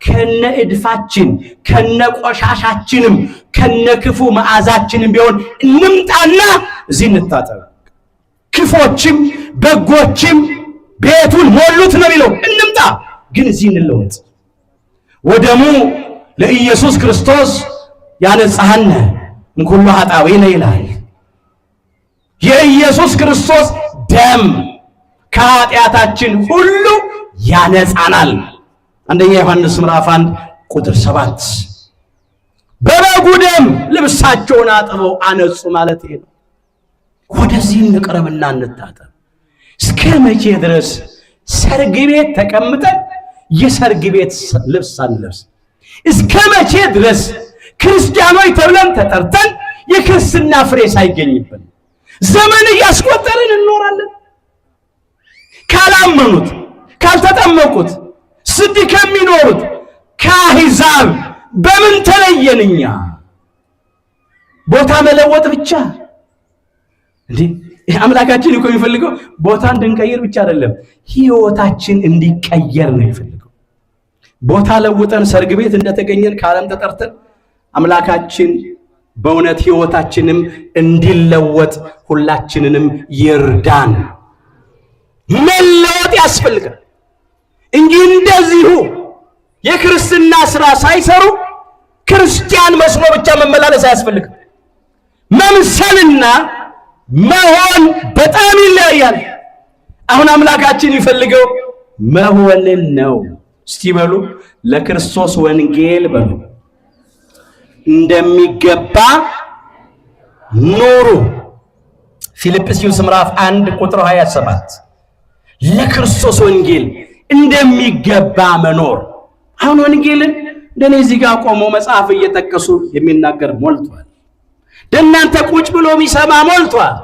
Speaker 1: ከነ እድፋችን ከነ ቆሻሻችንም ከነ ክፉ መዓዛችንም ቢሆን እንምጣና እዚህ እንታጠብ። ክፎችም በጎችም ቤቱን ሞሉት ነው የሚለው። እንምጣ ግን እዚህ እንለወጥ። ወደሙ ለኢየሱስ ክርስቶስ ያነጻሃነ እምኩሉ ኃጣውኢነ ይላል። የኢየሱስ ክርስቶስ ደም ከኃጢአታችን ሁሉ ያነጻናል። አንደኛ ዮሐንስ ምዕራፍ 1 ቁጥር 7 በበጉ ደም ልብሳቸውን አጥበው አነጹ ማለት ይሄ ነው። ወደዚህ እንቅረብና እንታጠብ። እስከ መቼ ድረስ ሰርግ ቤት ተቀምጠን የሰርግ ቤት ልብስ ሳንለብስ? እስከ መቼ ድረስ ክርስቲያኖች ተብለን ተጠርተን የክርስትና ፍሬ ሳይገኝብን ዘመን እያስቆጠርን እንኖራለን? ካላመኑት ካልተጠመቁት ስድ ከሚኖሩት ከአሕዛብ በምን ተለየን እኛ? ቦታ መለወጥ ብቻ እንዴ? አምላካችን እኮ የሚፈልገው ቦታ እንድንቀይር ብቻ አይደለም፣ ሕይወታችን እንዲቀየር ነው የሚፈልገው። ቦታ ለውጠን ሰርግ ቤት እንደተገኘን ከዓለም ተጠርተን አምላካችን በእውነት ሕይወታችንም እንዲለወጥ ሁላችንንም ይርዳን። መለወጥ ያስፈልጋል እንጂ እንደዚሁ የክርስትና ሥራ ሳይሰሩ ክርስቲያን መስሎ ብቻ መመላለስ አያስፈልግም። መምሰልና መሆን በጣም ይለያያል። አሁን አምላካችን ይፈልገው መሆንን ነው። እስቲ በሉ ለክርስቶስ ወንጌል በሉ እንደሚገባ ኑሩ። ፊልጵስዩስ ምዕራፍ 1 ቁጥር 27 ለክርስቶስ ወንጌል እንደሚገባ መኖር። አሁን ወንጌልን እንደኔ እዚህ ጋር ቆሞ መጽሐፍ እየጠቀሱ የሚናገር ሞልቷል። ለእናንተ ቁጭ ብሎ የሚሰማ ሞልቷል።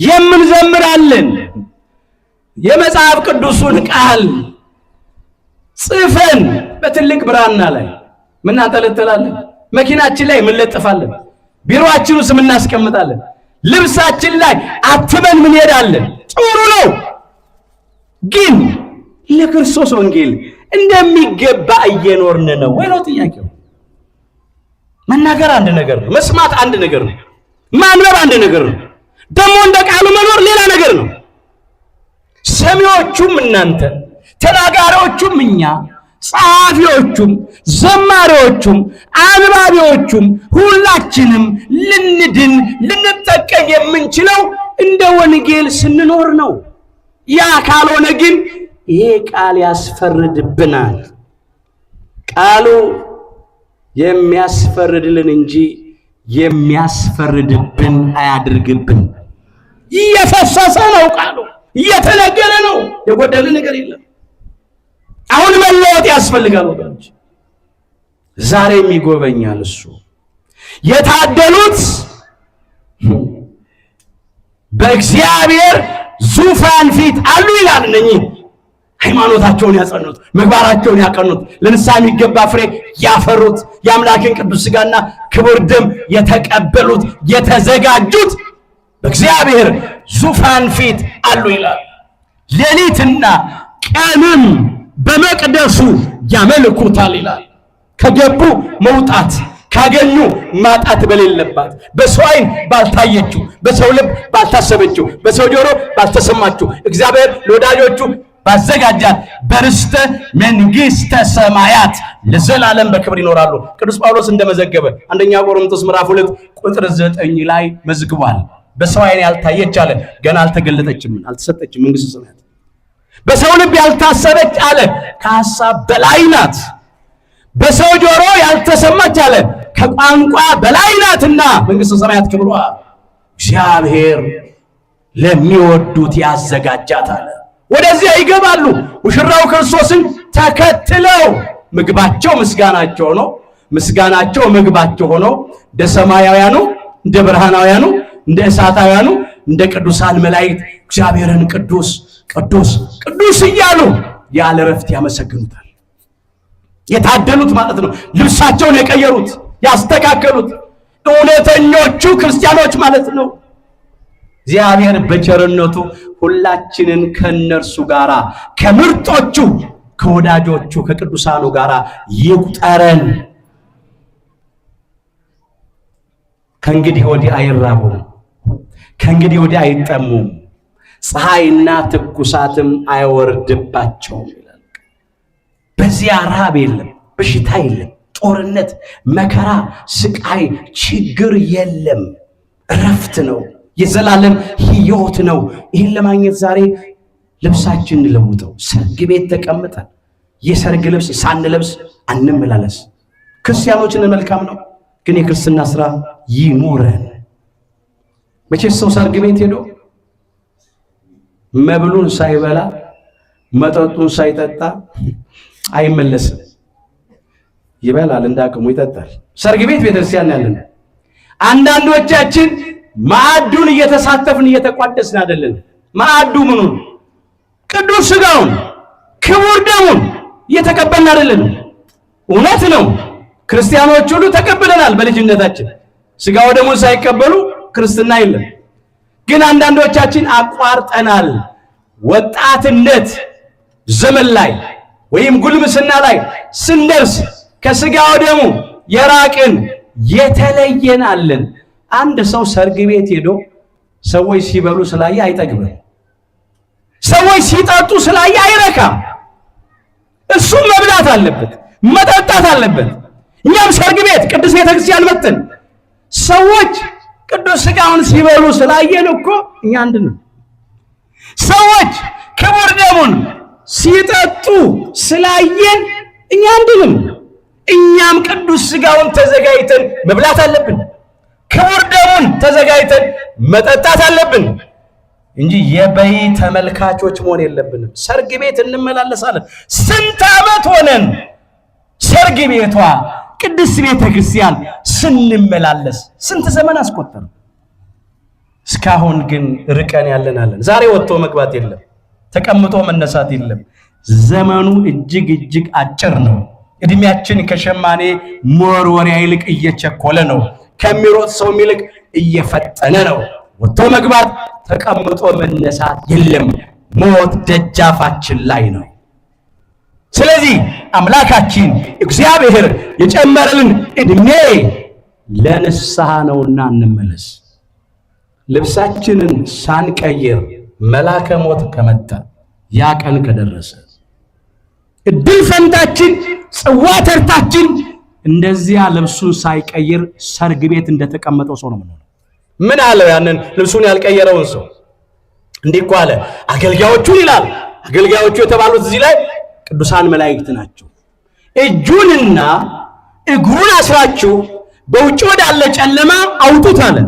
Speaker 1: የምንዘምራለን የመጽሐፍ ቅዱሱን ቃል ጽፈን በትልቅ ብራና ላይ ምናንጠለጥላለን፣ መኪናችን ላይ ምንለጥፋለን፣ ቢሮአችን ውስጥ ምናስቀምጣለን፣ ልብሳችን ላይ አትመን ምን ሄዳለን። ጥሩ ነው፣ ግን ለክርስቶስ ወንጌል እንደሚገባ እየኖርን ነው ወይ ነው ጥያቄው። መናገር አንድ ነገር ነው፣ መስማት አንድ ነገር ነው፣ ማንበብ አንድ ነገር ነው፣ ደግሞ እንደ ቃሉ መኖር ሌላ ነገር ነው። ሰሚዎቹም እናንተ፣ ተናጋሪዎቹም እኛ፣ ጸሐፊዎቹም፣ ዘማሪዎቹም፣ አንባቢዎቹም ሁላችንም ልንድን ልንጠቀም የምንችለው እንደ ወንጌል ስንኖር ነው። ያ ካልሆነ ግን ይሄ ቃል ያስፈርድብናል። ቃሉ የሚያስፈርድልን እንጂ የሚያስፈርድብን አያድርግብን። እየፈሰሰ ነው ቃሉ፣ እየተነገረ ነው፣ የጎደለ ነገር የለም። አሁን መለወጥ ያስፈልጋል ወገኖች። ዛሬም ይጎበኛል እሱ። የታደሉት በእግዚአብሔር ዙፋን ፊት አሉ ይላል። እነኚህ ሃይማኖታቸውን ያጸኑት፣ ምግባራቸውን ያቀኑት፣ ለንስሐ የሚገባ ፍሬ ያፈሩት፣ የአምላክን ቅዱስ ሥጋና ክቡር ደም የተቀበሉት፣ የተዘጋጁት በእግዚአብሔር ዙፋን ፊት አሉ ይላል። ሌሊትና ቀንም በመቅደሱ ያመልኩታል ይላል። ከገቡ መውጣት፣ ካገኙ ማጣት በሌለባት፣ በሰው ዓይን ባልታየችው፣ በሰው ልብ ባልታሰበችው፣ በሰው ጆሮ ባልተሰማችው እግዚአብሔር ለወዳጆቹ ባዘጋጃት በርስተ መንግሥተ ሰማያት ለዘላለም በክብር ይኖራሉ። ቅዱስ ጳውሎስ እንደመዘገበ አንደኛ ቆሮንቶስ ምዕራፍ 2 ቁጥር 9 ላይ መዝግቧል። በሰው ዓይን ያልታየች አለ፣ ገና አልተገለጠችም፣ አልተሰጠችም መንግሥተ ሰማያት። በሰው ልብ ያልታሰበች አለ፣ ከሐሳብ በላይ ናት። በሰው ጆሮ ያልተሰማች አለ፣ ከቋንቋ በላይ ናትና መንግሥተ ሰማያት ክብሯ እግዚአብሔር ለሚወዱት ያዘጋጃት አለ። ወደዚያ ይገባሉ። ሙሽራው ክርስቶስን ተከትለው ምግባቸው ምስጋናቸው ነው፣ ምስጋናቸው ምግባቸው ሆኖ እንደ ሰማያውያኑ፣ እንደ ብርሃናውያኑ፣ እንደ እሳታውያኑ፣ እንደ ቅዱሳን መላእክት እግዚአብሔርን ቅዱስ ቅዱስ ቅዱስ እያሉ ያለ እረፍት ያመሰግኑታል። የታደሉት ማለት ነው። ልብሳቸውን የቀየሩት፣ ያስተካከሉት እውነተኞቹ ክርስቲያኖች ማለት ነው። እግዚአብሔር በቸርነቱ ሁላችንን ከነርሱ ጋር ከምርጦቹ ከወዳጆቹ ከቅዱሳኑ ጋር ይቁጠረን። ከእንግዲህ ወዲህ አይራቡም፣ ከእንግዲህ ወዲህ አይጠሙም፣ ፀሐይና ትኩሳትም አይወርድባቸውም ይላል። በዚያ ረሃብ የለም፣ በሽታ የለም፣ ጦርነት፣ መከራ፣ ስቃይ፣ ችግር የለም። እረፍት ነው፣ የዘላለም ሕይወት ነው። ይህን ለማግኘት ዛሬ ልብሳችን እንለውጠው። ሰርግ ቤት ተቀምጠን የሰርግ ልብስ ሳንለብስ አንመላለስ። ክርስቲያኖችን መልካም ነው፣ ግን የክርስትና ሥራ ይኖረን። መቼስ ሰው ሰርግ ቤት ሄዶ መብሉን ሳይበላ መጠጡን ሳይጠጣ አይመለስም። ይበላል፣ እንዳቅሙ ይጠጣል። ሰርግ ቤት ቤተክርስቲያን ያለን አንዳንዶቻችን ማዕዱን እየተሳተፍን እየተቋደስን አይደለም። ማዕዱ ምኑን? ቅዱስ ሥጋውን ክቡር ደሙን እየተቀበልን አይደለም። እውነት ነው፣ ክርስቲያኖች ሁሉ ተቀብለናል በልጅነታችን። ሥጋው ደሙን ሳይቀበሉ ክርስትና የለም። ግን አንዳንዶቻችን አቋርጠናል። ወጣትነት ዘመን ላይ ወይም ጉልምስና ላይ ስንደርስ ከሥጋው ደሙ የራቅን የተለየን አለን። አንድ ሰው ሰርግ ቤት ሄዶ ሰዎች ሲበሉ ስላየ አይጠግብም። ሰዎች ሲጠጡ ስላየ አይረካም። እሱም መብላት አለበት፣ መጠጣት አለበት። እኛም ሰርግ ቤት ቅዱስ ቤተክርስቲያን መጥተን ሰዎች ቅዱስ ሥጋውን ሲበሉ ስላየን እኮ እኛ አንድ ነን። ሰዎች ክቡር ደሙን ሲጠጡ ስላየን እኛ አንድ ነን። እኛም ቅዱስ ሥጋውን ተዘጋጅተን መብላት አለብን። ክቡር ደሙን ተዘጋጅተን መጠጣት አለብን እንጂ የበይ ተመልካቾች መሆን የለብንም። ሰርግ ቤት እንመላለሳለን። ስንት ዓመት ሆነን ሰርግ ቤቷ ቅድስት ቤተ ክርስቲያን ስንመላለስ ስንት ዘመን አስቆጠርን። እስካሁን ግን ርቀን ያለናለን። ዛሬ ወጥቶ መግባት የለም፣ ተቀምጦ መነሳት የለም። ዘመኑ እጅግ አጭር ነው። እድሜያችን ከሸማኔ መወርወሪያ ይልቅ እየቸኮለ ነው። ከሚሮጥ ሰው ይልቅ እየፈጠነ ነው። ወጥቶ መግባት ተቀምጦ መነሳት የለም። ሞት ደጃፋችን ላይ ነው። ስለዚህ አምላካችን እግዚአብሔር የጨመረልን እድሜ ለንስሐ ነውና እንመለስ። ልብሳችንን ሳንቀይር መላከ ሞት ከመጣ ያ ቀን ከደረሰ እድል ፈንታችን ጽዋ ተርታችን እንደዚያ ልብሱን ሳይቀይር ሰርግ ቤት እንደተቀመጠው ሰው ነው የምንሆነው። ምን አለው ያንን ልብሱን ያልቀየረውን ሰው? እንዲህ እኮ አለ። አገልጋዮቹን ይላል። አገልጋዮቹ የተባሉት እዚህ ላይ ቅዱሳን መላእክት ናቸው። እጁንና እግሩን አስራችሁ በውጭ ወዳለ ጨለማ አውጡት አለ።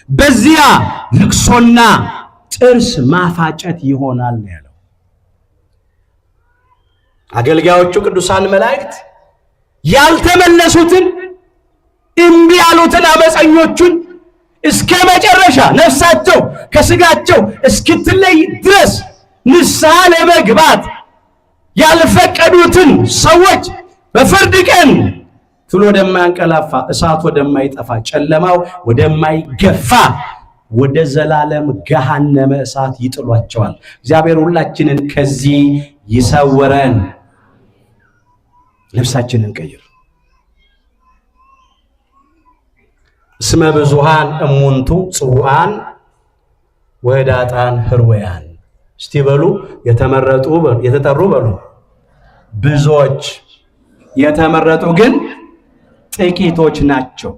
Speaker 1: በዚያ ልቅሶና ጥርስ ማፋጨት ይሆናል ያለው። አገልጋዮቹ ቅዱሳን መላእክት ያልተመለሱትን እምቢ ያሉትን አመፀኞቹን እስከ መጨረሻ ነፍሳቸው ከሥጋቸው እስክትለይ ድረስ ንስሐ ለመግባት ያልፈቀዱትን ሰዎች በፍርድ ቀን ትሎ ወደማያንቀላፋ እሳት ወደማይጠፋ ጨለማው ወደማይገፋ ወደ ዘላለም ገሃነመ እሳት ይጥሏቸዋል። እግዚአብሔር ሁላችንን ከዚህ ይሰውረን። ልብሳችንን ቀይር። እስመ ብዙሃን እሙንቱ ጽዋን ወዳጣን ህርወያን። እስቲ በሉ የተመረጡ የተጠሩ በሉ ብዙዎች፣ የተመረጡ ግን ጥቂቶች ናቸው።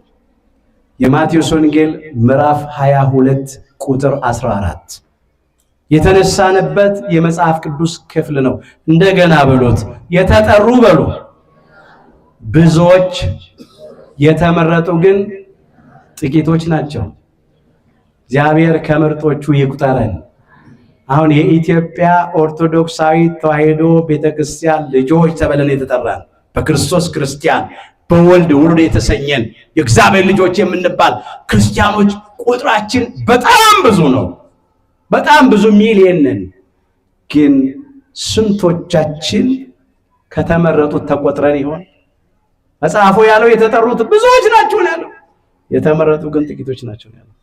Speaker 1: የማቴዎስ ወንጌል ምዕራፍ 22 ቁጥር 14 የተነሳንበት የመጽሐፍ ቅዱስ ክፍል ነው። እንደገና በሉት የተጠሩ በሉ ብዙዎች፣ የተመረጡ ግን ጥቂቶች ናቸው። እግዚአብሔር ከምርጦቹ ይቁጠረን። አሁን የኢትዮጵያ ኦርቶዶክሳዊት ተዋሕዶ ቤተክርስቲያን ልጆች ተብለን የተጠራን በክርስቶስ ክርስቲያን በወልድ ውሉድ የተሰኘን የእግዚአብሔር ልጆች የምንባል ክርስቲያኖች ቁጥራችን በጣም ብዙ ነው። በጣም ብዙ ሚሊዮን ነን። ግን ስንቶቻችን ከተመረጡት ተቆጥረን ይሆን? መጽሐፉ ያለው የተጠሩት ብዙዎች ናቸው ያለው፣ የተመረጡ ግን ጥቂቶች ናቸው ያለው።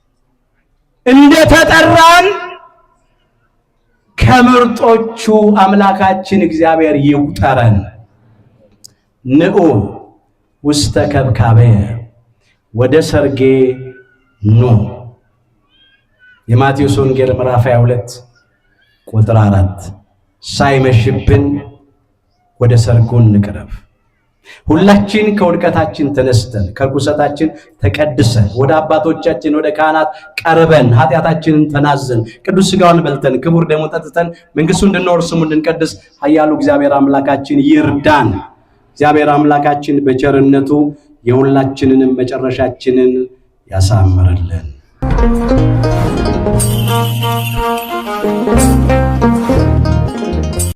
Speaker 1: እንደተጠራን ከምርጦቹ አምላካችን እግዚአብሔር ይቁጠረን። ንዑ ውስተ ከብካቤ፣ ወደ ሰርጌ ኑ። የማቴዎስ ወንጌል ምዕራፍ 22 ቁጥር 4 ሳይመሽብን ወደ ሰርጉ እንቅረብ። ሁላችን ከውድቀታችን ተነስተን ከርኩሰታችን ተቀድሰን ወደ አባቶቻችን ወደ ካህናት ቀርበን ኃጢአታችንን ተናዘን ቅዱስ ሥጋውን በልተን ክቡር ደሙን ጠጥተን መንግሥቱን እንድንወርስ ስሙን እንድንቀድስ ኃያሉ እግዚአብሔር አምላካችን ይርዳን። እግዚአብሔር አምላካችን በቸርነቱ የሁላችንንም መጨረሻችንን ያሳምርልን።
Speaker 2: ነው።